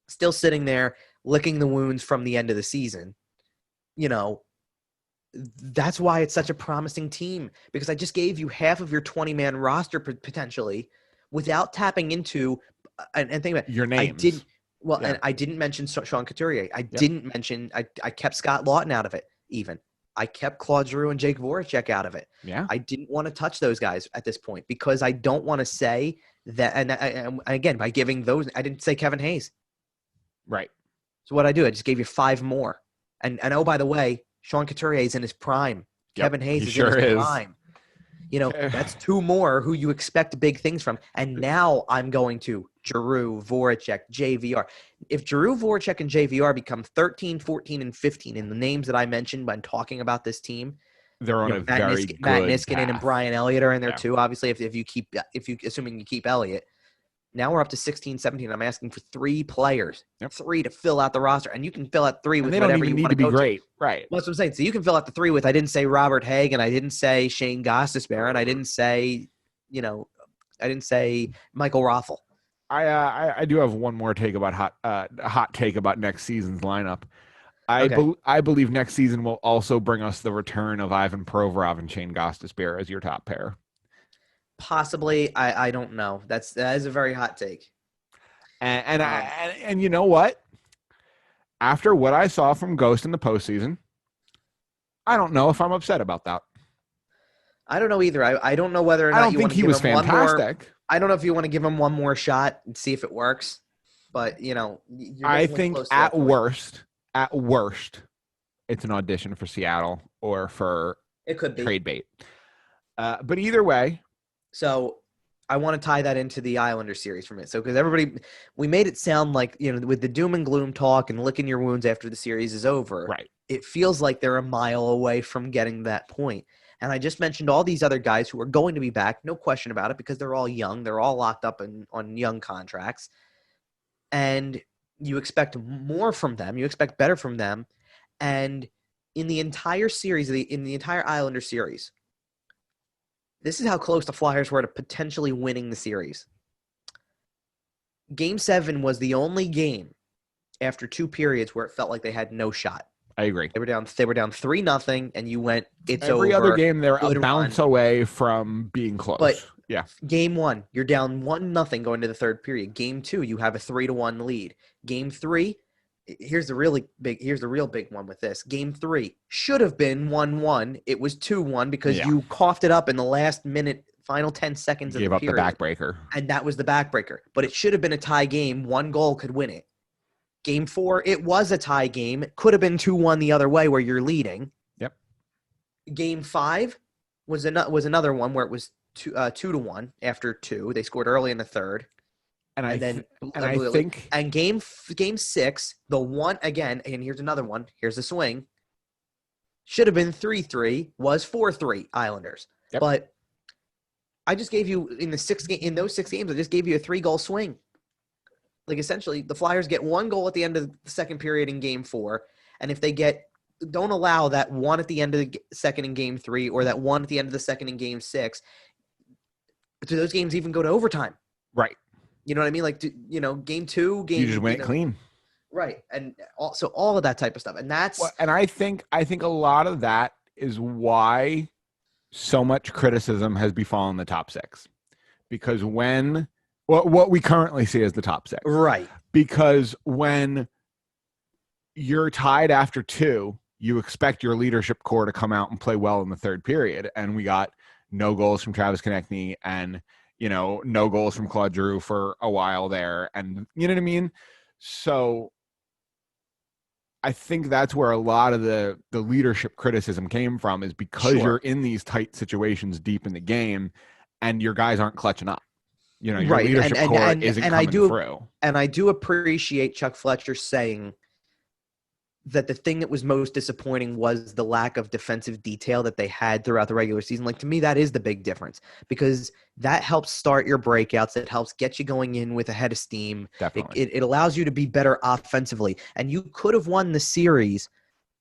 still sitting there licking the wounds from the end of the season. That's why it's such a promising team, because I just gave you half of your 20-man roster potentially without tapping into and think about it. Your names. And I didn't mention Sean Couturier. I didn't mention I kept Scott Lawton out of it even. I kept Claude Giroux and Jake Voracek out of it. Yeah. I didn't want to touch those guys at this point because I don't want to say that. And again, by giving those, I didn't say Kevin Hayes. Right. So what I do, I just gave you 5 more. And oh, by the way, Sean Couturier is in his prime. Yep, Kevin Hayes is in his prime. That's 2 more who you expect big things from. And now I'm going to Giroux, Voracek, JVR. If Giroux, Voracek, and JVR become 13, 14, and 15 in the names that I mentioned when talking about this team, they're on a very good Matt Niskanen path. and Brian Elliott are in there too. Obviously, assuming you keep Elliott. Now we're up to 16, 17. I'm asking for 3 players, 3 to fill out the roster, and you can fill out 3 with whatever you want to go to. Great, right? That's what I'm saying. So you can fill out the 3 with. I didn't say Robert Haig, and I didn't say Shane Gostisbehere, and I didn't say, Michael Raffel. I do have one more take about hot take about next season's lineup. Okay. I believe next season will also bring us the return of Ivan Provorov and Shane Gostisbehere as your top pair. Possibly. I don't know. That is a very hot take. And you know what? After what I saw from Ghost in the postseason, I don't know if I'm upset about that. I don't know either. I don't know whether or I not don't you think want to he give was him one more. fantastic. I don't know if you want to give him one more shot and see if it works. But you're I definitely think close to that point. at worst, it's an audition for Seattle or for It could be. trade bait. But either way, So I want to tie that into the Islander series for a minute. So because we made it sound like, with the doom and gloom talk and licking your wounds after the series is over, right. it feels like they're a mile away from getting that point. And I just mentioned all these other guys who are going to be back, no question about it, because they're all young. They're all locked up on young contracts. And you expect more from them. You expect better from them. And in the entire series, in the entire Islander series, this is how close the Flyers were to potentially winning the series. Game 7 was the only game after 2 periods where it felt like they had no shot. I agree. They were down 3-0, and you went, it's Every over. other game, they're a Good bounce run. away from being close. But yeah. Game 1, you're down 1-0 going to the third period. Game 2, you have a 3-1 lead. Game 3, here's the real big one with this. Game 3 should have been 1-1. It was 2-1 because you coughed it up in the last minute, final 10 seconds of the period. Gave up the backbreaker. And that was the backbreaker. But it should have been a tie game. 1 goal could win it. Game 4, it was a tie game. It could have been 2-1 the other way where you're leading. Yep. Game 5 was another one where it was 2-1 after 2. They scored early in the third. And game 6, the one again, and here's another one. Here's the swing. Should have been 3-3, was 4-3 Islanders. Yep. But I just gave you in those 6 games, I just gave you a 3-goal swing. Like essentially, the Flyers get 1 goal at the end of the second period in game 4, and if they don't allow that one at the end of the second in game 3 or that one at the end of the second in game 6, do those games even go to overtime? Right. You know what I mean? Like, game 2, you just win it clean. Right. And also all of that type of stuff. And that's and I think a lot of that is why so much criticism has befallen the top 6. Because what we currently see as the top 6. Right. Because when you're tied after 2, you expect your leadership core to come out and play well in the third period. And we got no goals from Travis Konechny and, no goals from Claude Giroux for a while there. And you know what I mean? So I think that's where a lot of the leadership criticism came from, is because you're in these tight situations deep in the game and your guys aren't clutching up. Your leadership core isn't coming through. And I do appreciate Chuck Fletcher saying that the thing that was most disappointing was the lack of defensive detail that they had throughout the regular season. Like, to me, that is the big difference, because that helps start your breakouts. It helps get you going in with a head of steam. Definitely. It allows you to be better offensively. And you could have won the series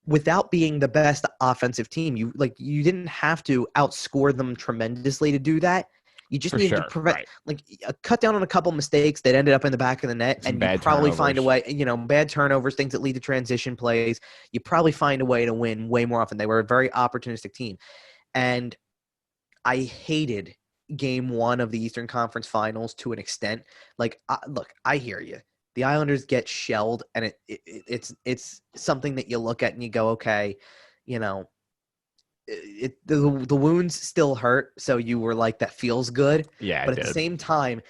without being the best offensive team. You didn't have to outscore them tremendously to do that. You just needed to prevent, cut down on a couple mistakes that ended up in the back of the net, and you probably find a way, bad turnovers, things that lead to transition plays. You probably find a way to win way more often. They were a very opportunistic team. And I hated game 1 of the Eastern Conference Finals to an extent. Look, I hear you. The Islanders get shelled, and it's something that you look at and you go, okay, the wounds still hurt, so you were like, that feels good. Yeah, but at the same time,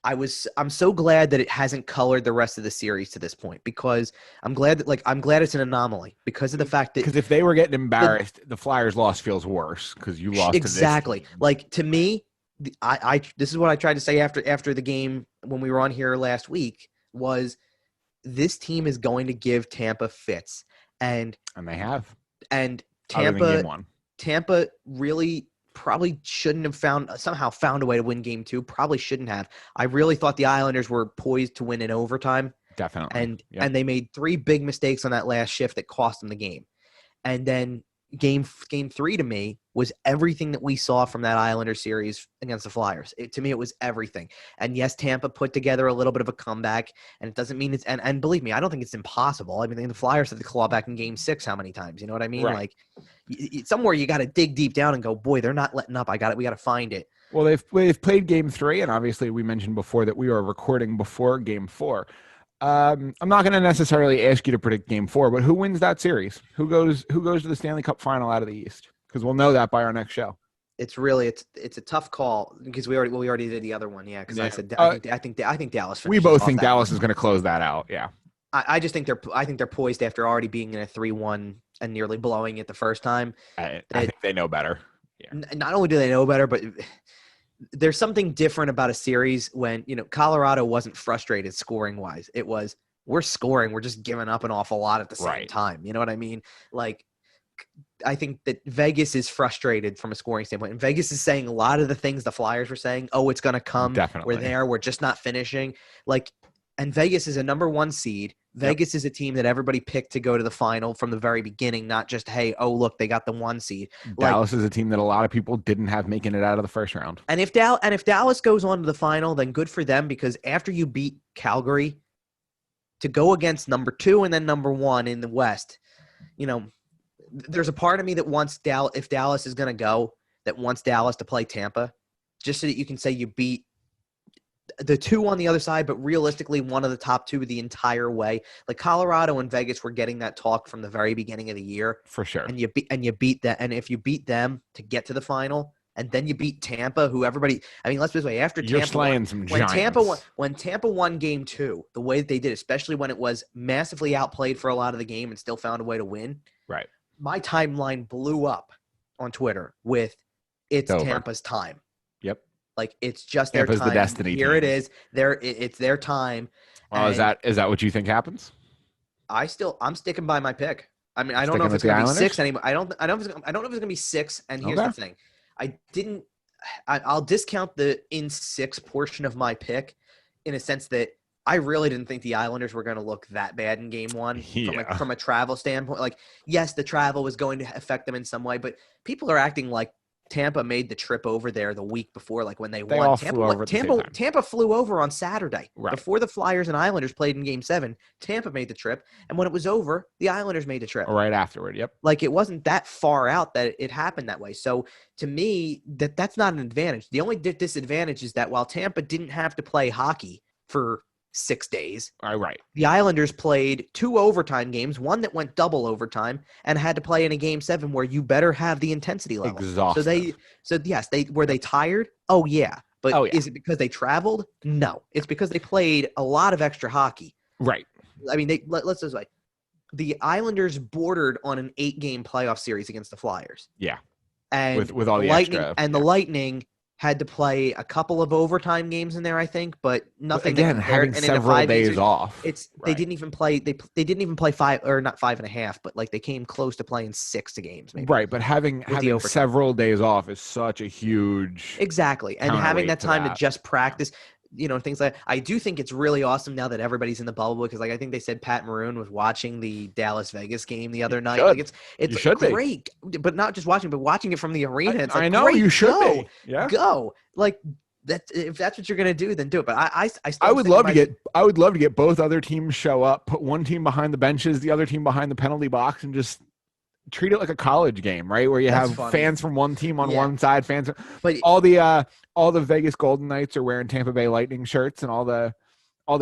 I'm so glad that it hasn't colored the rest of the series to this point, because I'm glad it's an anomaly, because of the fact that, because if they were getting embarrassed, the Flyers loss feels worse because you lost exactly. To this team. Like, to me, this is what I tried to say after the game when we were on here last week, was this team is going to give Tampa fits, and they have, and Tampa really probably shouldn't have somehow found a way to win game 2. Probably shouldn't have. I really thought the Islanders were poised to win in overtime. Definitely. And they made 3 big mistakes on that last shift that cost them the game. And then game 3 to me was everything that we saw from that Islander series against the Flyers. To me, it was everything. And yes, Tampa put together a little bit of a comeback, and it doesn't mean it's and believe me, I don't think it's impossible. I mean, the Flyers had to claw back in game 6 how many times? You know what I mean? Right. Like somewhere you got to dig deep down and go, boy, they're not letting up. We got to find it. Well, they've played game 3, and obviously we mentioned before that we are recording before game 4. I'm not going to necessarily ask you to predict game 4, but who wins that series? Who goes to the Stanley Cup final out of the East? Because we'll know that by our next show. It's a tough call because we already did the other one. Yeah. Cause I said, I think Dallas. We both think Dallas is going to close that out. Yeah. I just think they're poised after already being in a 3-1 and nearly blowing it the first time. I think they know better. Yeah. Not only do they know better, but there's something different about a series when, Colorado wasn't frustrated scoring wise. It was, we're scoring. We're just giving up an awful lot at the same time. You know what I mean? Like, I think that Vegas is frustrated from a scoring standpoint. And Vegas is saying a lot of the things the Flyers were saying. Oh, it's going to come. Definitely. We're there. We're just not finishing. And Vegas is a number 1 seed. Vegas is a team that everybody picked to go to the final from the very beginning, not just, hey, oh, look, they got the 1 seed. Dallas is a team that a lot of people didn't have making it out of the first round. And if Dallas goes on to the final, then good for them, because after you beat Calgary, to go against number 2 and then number 1 in the West, there's a part of me that wants if Dallas is going to go, that wants Dallas to play Tampa, just so that you can say you beat the 2 on the other side, but realistically one of the top 2 the entire way. Like Colorado and Vegas were getting that talk from the very beginning of the year. For sure. And you beat that. And if you beat them to get to the final, and then you beat Tampa, who everybody, I mean, let's put it this way, after You're Tampa slaying some giants. when Tampa won game 2, the way that they did, especially when it was massively outplayed for a lot of the game and still found a way to win. Right. My timeline blew up on Twitter with it's Tampa's time. Yep. Like, it's just their Tampa's time. The destiny Here team. it is. It's their time. Well, is that what you think happens? I'm sticking by my pick. I mean, I don't know if it's going to be 6 anymore. I don't know if it's going to be 6. And here's the thing: I'll discount the in 6 portion of my pick, in a sense that I really didn't think the Islanders were going to look that bad in game 1 from a travel standpoint. Like, yes, the travel was going to affect them in some way, but people are acting like Tampa made the trip over there the week before, like when they won. Tampa flew over on Saturday before the Flyers and Islanders played in game 7. Tampa made the trip, and when it was over, the Islanders made the trip right afterward. Yep. Like, it wasn't that far out that it happened that way. So to me, that's not an advantage. The only disadvantage is that while Tampa didn't have to play hockey for 6 days. Right. The Islanders played 2 overtime games, one that went double overtime, and had to play in a game 7 where you better have the intensity level. Exhausted. So yes, were they tired? Oh yeah. But is it because they traveled? No. It's because they played a lot of extra hockey. Right. I mean, let's just like the Islanders bordered on an 8-game playoff series against the Flyers. Yeah. And with all the Lightning extra, and the Lightning had to play a couple of overtime games in there, I think, but nothing. But again, having several days off. They didn't even play. They didn't even play 5 or not 5.5, but like they came close to playing 6 games, maybe. Right, but having several days off is such a huge and having that time to just practice. Things like I do think it's really awesome now that everybody's in the bubble, because like I think they said Pat Maroon was watching the Dallas Vegas game the other night. Like it's great, but not just watching, but watching it from the arena. It's like, I know, great, you should be. Yeah. Go. Like that, if that's what you're gonna do, then do it. But I would love to get both other teams show up, put one team behind the benches, the other team behind the penalty box, and just treat it like a college game, right? Where you have fans from one team on one side, but all the Vegas Golden Knights are wearing Tampa Bay Lightning shirts, and all the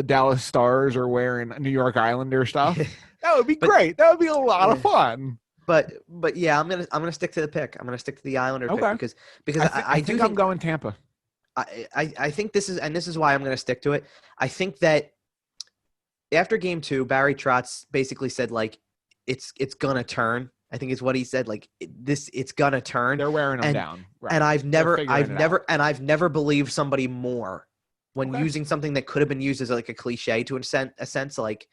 Dallas Stars are wearing New York Islander stuff. That would be great. That would be a lot of fun. But yeah, I'm gonna stick to the pick. I'm gonna stick to the Islander pick because I think I'm going Tampa. I think this is why I'm gonna stick to it. I think that after game 2, Barry Trotz basically said like it's gonna turn. I think is what he said. Like it's gonna turn. They're wearing them down. Right. And I've never believed somebody more when using something that could have been used as like a cliche to a sense. Like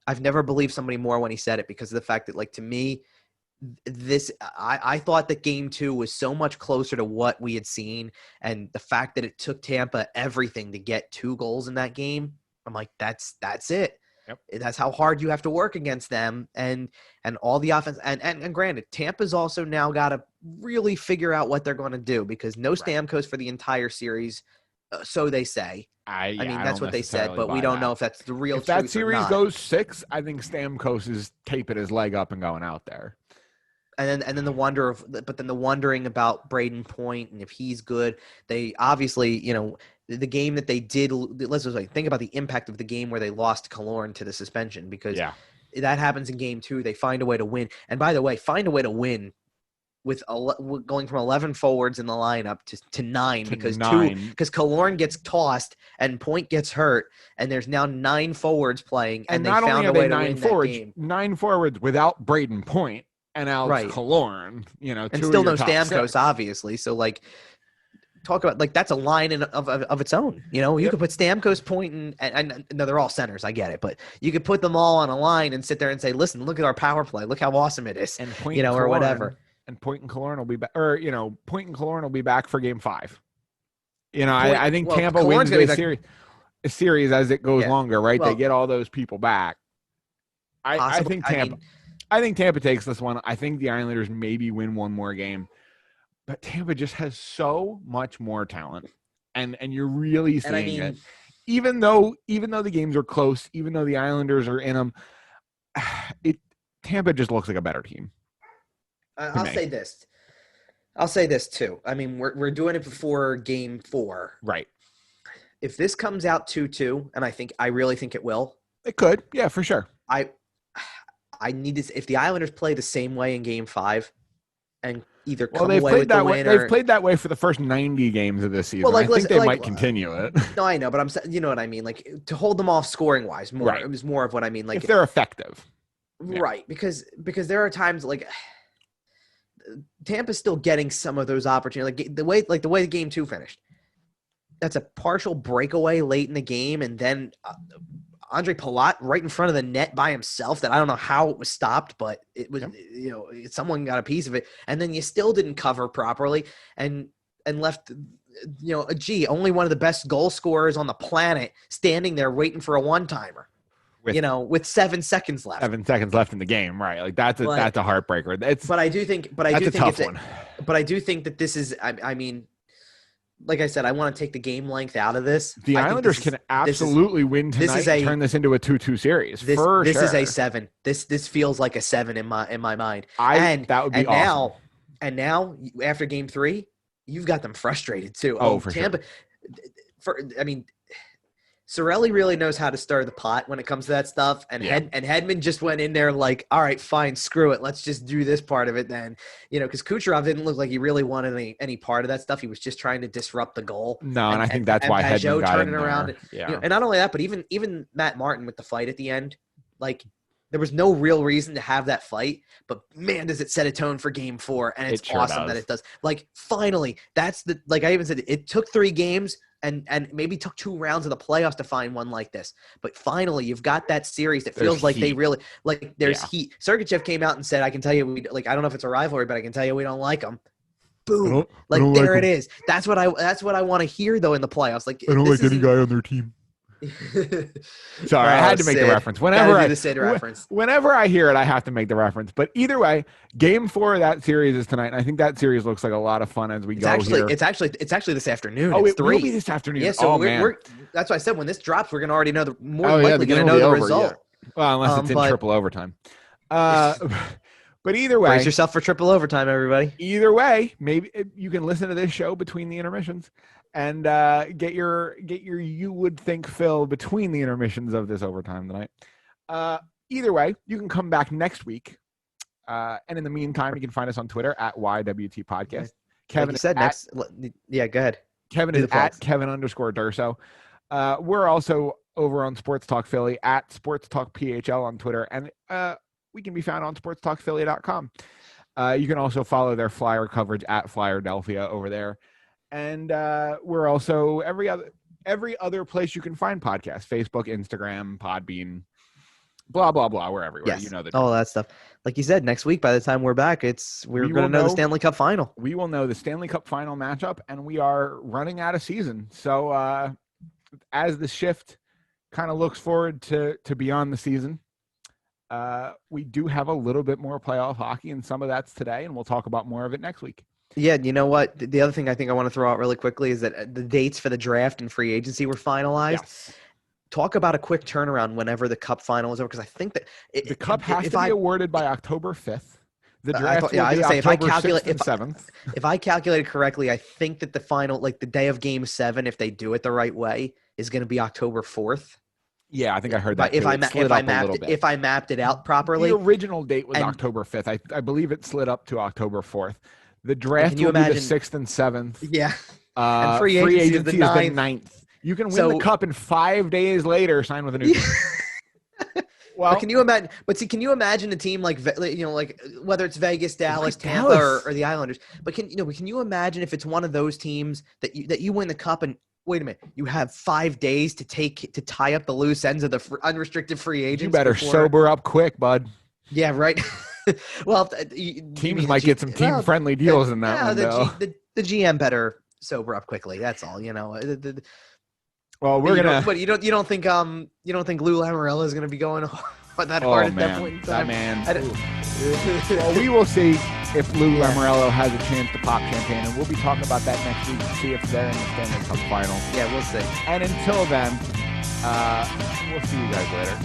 I've never believed somebody more when he said it, because of the fact that, like, to me, I thought that game 2 was so much closer to what we had seen, and the fact that it took Tampa everything to get 2 goals in that game. I'm like, that's it. Yep. That's how hard you have to work against them, and all the offense. And granted, Tampa's also now got to really figure out what they're going to do, because no Stamkos for the entire series, so they say. I mean, that's what they said, but we don't know if that's the real truth or not. If that series goes 6, I think Stamkos is taping his leg up and going out there. And then the wondering about Braden Point and if he's good. They obviously, the game that they did. Let's just think about the impact of the game where they lost Killorn to the suspension, because that happens in game 2. They find a way to win, and by the way, find a way to win with going from 11 forwards in the lineup to 9 because Killorn gets tossed and Point gets hurt, and there's now 9 forwards playing, and they found a way to win that game. 9 forwards without Braden Point and Alex Killorn, and still no Stamkos, obviously. So talk about that's a line of its own. You could put Stamkos, Point, and no, they're all centers. I get it, but you could put them all on a line and sit there and say, "Listen, look at our power play. Look how awesome it is," and Point or whatever. And Point and Killorn will be back, or Point and Killorn will be back for Game 5. I think Tampa wins the series as it goes longer, right? They get all those people back. I think Tampa takes this one. I think the Islanders maybe win one more game, but Tampa just has so much more talent, and you're really seeing it. Even though the games are close, even though the Islanders are in them, Tampa just looks like a better team. I'll say this too. I mean, we're doing it before Game 4, right? If this comes out 2-2, and I really think it will. It could, yeah, for sure. I need to. If the Islanders play the same way in Game 5, and either come away with the win, they've played that way for the first 90 games of this season. I think they might continue it. No, I know, but I'm saying, you know what I mean. To hold them off scoring wise, it was more of what I mean. If they're effective, right? Because there are times Tampa's still getting some of those opportunities, the way the Game 2 finished. That's a partial breakaway late in the game, and then Andre Palat right in front of the net by himself. That I don't know how it was stopped, but it was someone got a piece of it, and then you still didn't cover properly, and left only one of the best goal scorers on the planet standing there waiting for a one-timer. With 7 seconds left. 7 seconds left in the game, right? That's a heartbreaker. But I do think that this is. I mean, like I said, I want to take the game length out of this. The Islanders can absolutely win tonight and turn this into a 2-2 series. This is a 7. This feels like a 7 in my mind. That would be awesome. Now after Game 3, you've got them frustrated too. For Tampa. Sure. Sorelli really knows how to stir the pot when it comes to that stuff, and Hedman just went in there all right, fine, screw it, let's just do this part of it then, because Kucherov didn't look like he really wanted any part of that stuff. He was just trying to disrupt the goal. No, and I think that's why Hedman got turning around. And not only that, but even Matt Martin with the fight at the end, there was no real reason to have that fight, but man, does it set a tone for Game 4, and it's awesome that it does. Finally, that's I even said, it took 3 games. And maybe took 2 rounds of the playoffs to find one like this. But finally, you've got that series that feels like they really there's heat. Sergachev came out and said, I can tell you, I don't know if it's a rivalry, but I can tell you we don't like them. Boom. There it is. That's what I want to hear, though, in the playoffs. I don't like any guy on their team. Sorry, I had to make the reference. Whenever I hear it, I have to make the reference. But either way, Game 4 of that series is tonight, and I think that series looks like a lot of fun as we go here. It's actually this afternoon. Oh, it's it will be this afternoon. Yeah, so that's why I said when this drops, we're going to already know more likely going to know the result. Yeah. Well, unless it's in triple overtime. But either way, brace yourself for triple overtime, everybody. Either way, maybe you can listen to this show between the intermissions and get your you would think fill between the intermissions of this overtime tonight. Either way, you can come back next week. And in the meantime, you can find us on Twitter at YWT Podcast. Kevin said next. Yeah, go ahead. Kevin is at Kevin_Durso. We're also over on Sports Talk Philly at Sports Talk PHL on Twitter. And we can be found on sportstalkphilly.com. You can also follow their Flyer coverage at Flyerdelphia over there. And we're also every other place you can find podcasts: Facebook, Instagram, Podbean, blah blah blah. We're everywhere. Yes. All that stuff. Like you said, next week by the time we're back, we're going to know the Stanley Cup final. We will know the Stanley Cup final matchup, and we are running out of season. So as the shift kind of looks forward to beyond the season. We do have a little bit more playoff hockey, and some of that's today, and we'll talk about more of it next week. Yeah, you know what? The other thing I think I want to throw out really quickly is that the dates for the draft and free agency were finalized. Yes. Talk about a quick turnaround whenever the Cup final is over, because I think that the Cup has to be awarded by October 5th. The draft will be October 6th and 7th. If I calculated correctly, I think that the final, like the day of Game 7, if they do it the right way, is going to be October 4th. Yeah, I think I heard that. If I mapped it out properly, the original date was October 5th. I believe it slid up to October 4th. The draft will be the 6th and 7th. Yeah, and free agency is the 9th. You can win the Cup and 5 days later sign with a new team. Well, but can you imagine? But see, can you imagine a team like like whether it's Vegas, Dallas, Tampa, or the Islanders? But can you imagine if it's one of those teams that you win the Cup and wait a minute, you have 5 days to tie up the loose ends of the unrestricted free agents? You better sober up quick, bud. Yeah, right. Well, teams might get some team-friendly deals in that one. The GM better sober up quickly. That's all. Well, we're gonna. But you don't think Lou Lamoriello is gonna be going on that hard at that point in time? That man. Well, we will see if Lou Lamoriello has a chance to pop champagne, and we'll be talking about that next week to see if they're in the Stanley Cup final. Yeah, we'll see. And until then, we'll see you guys later.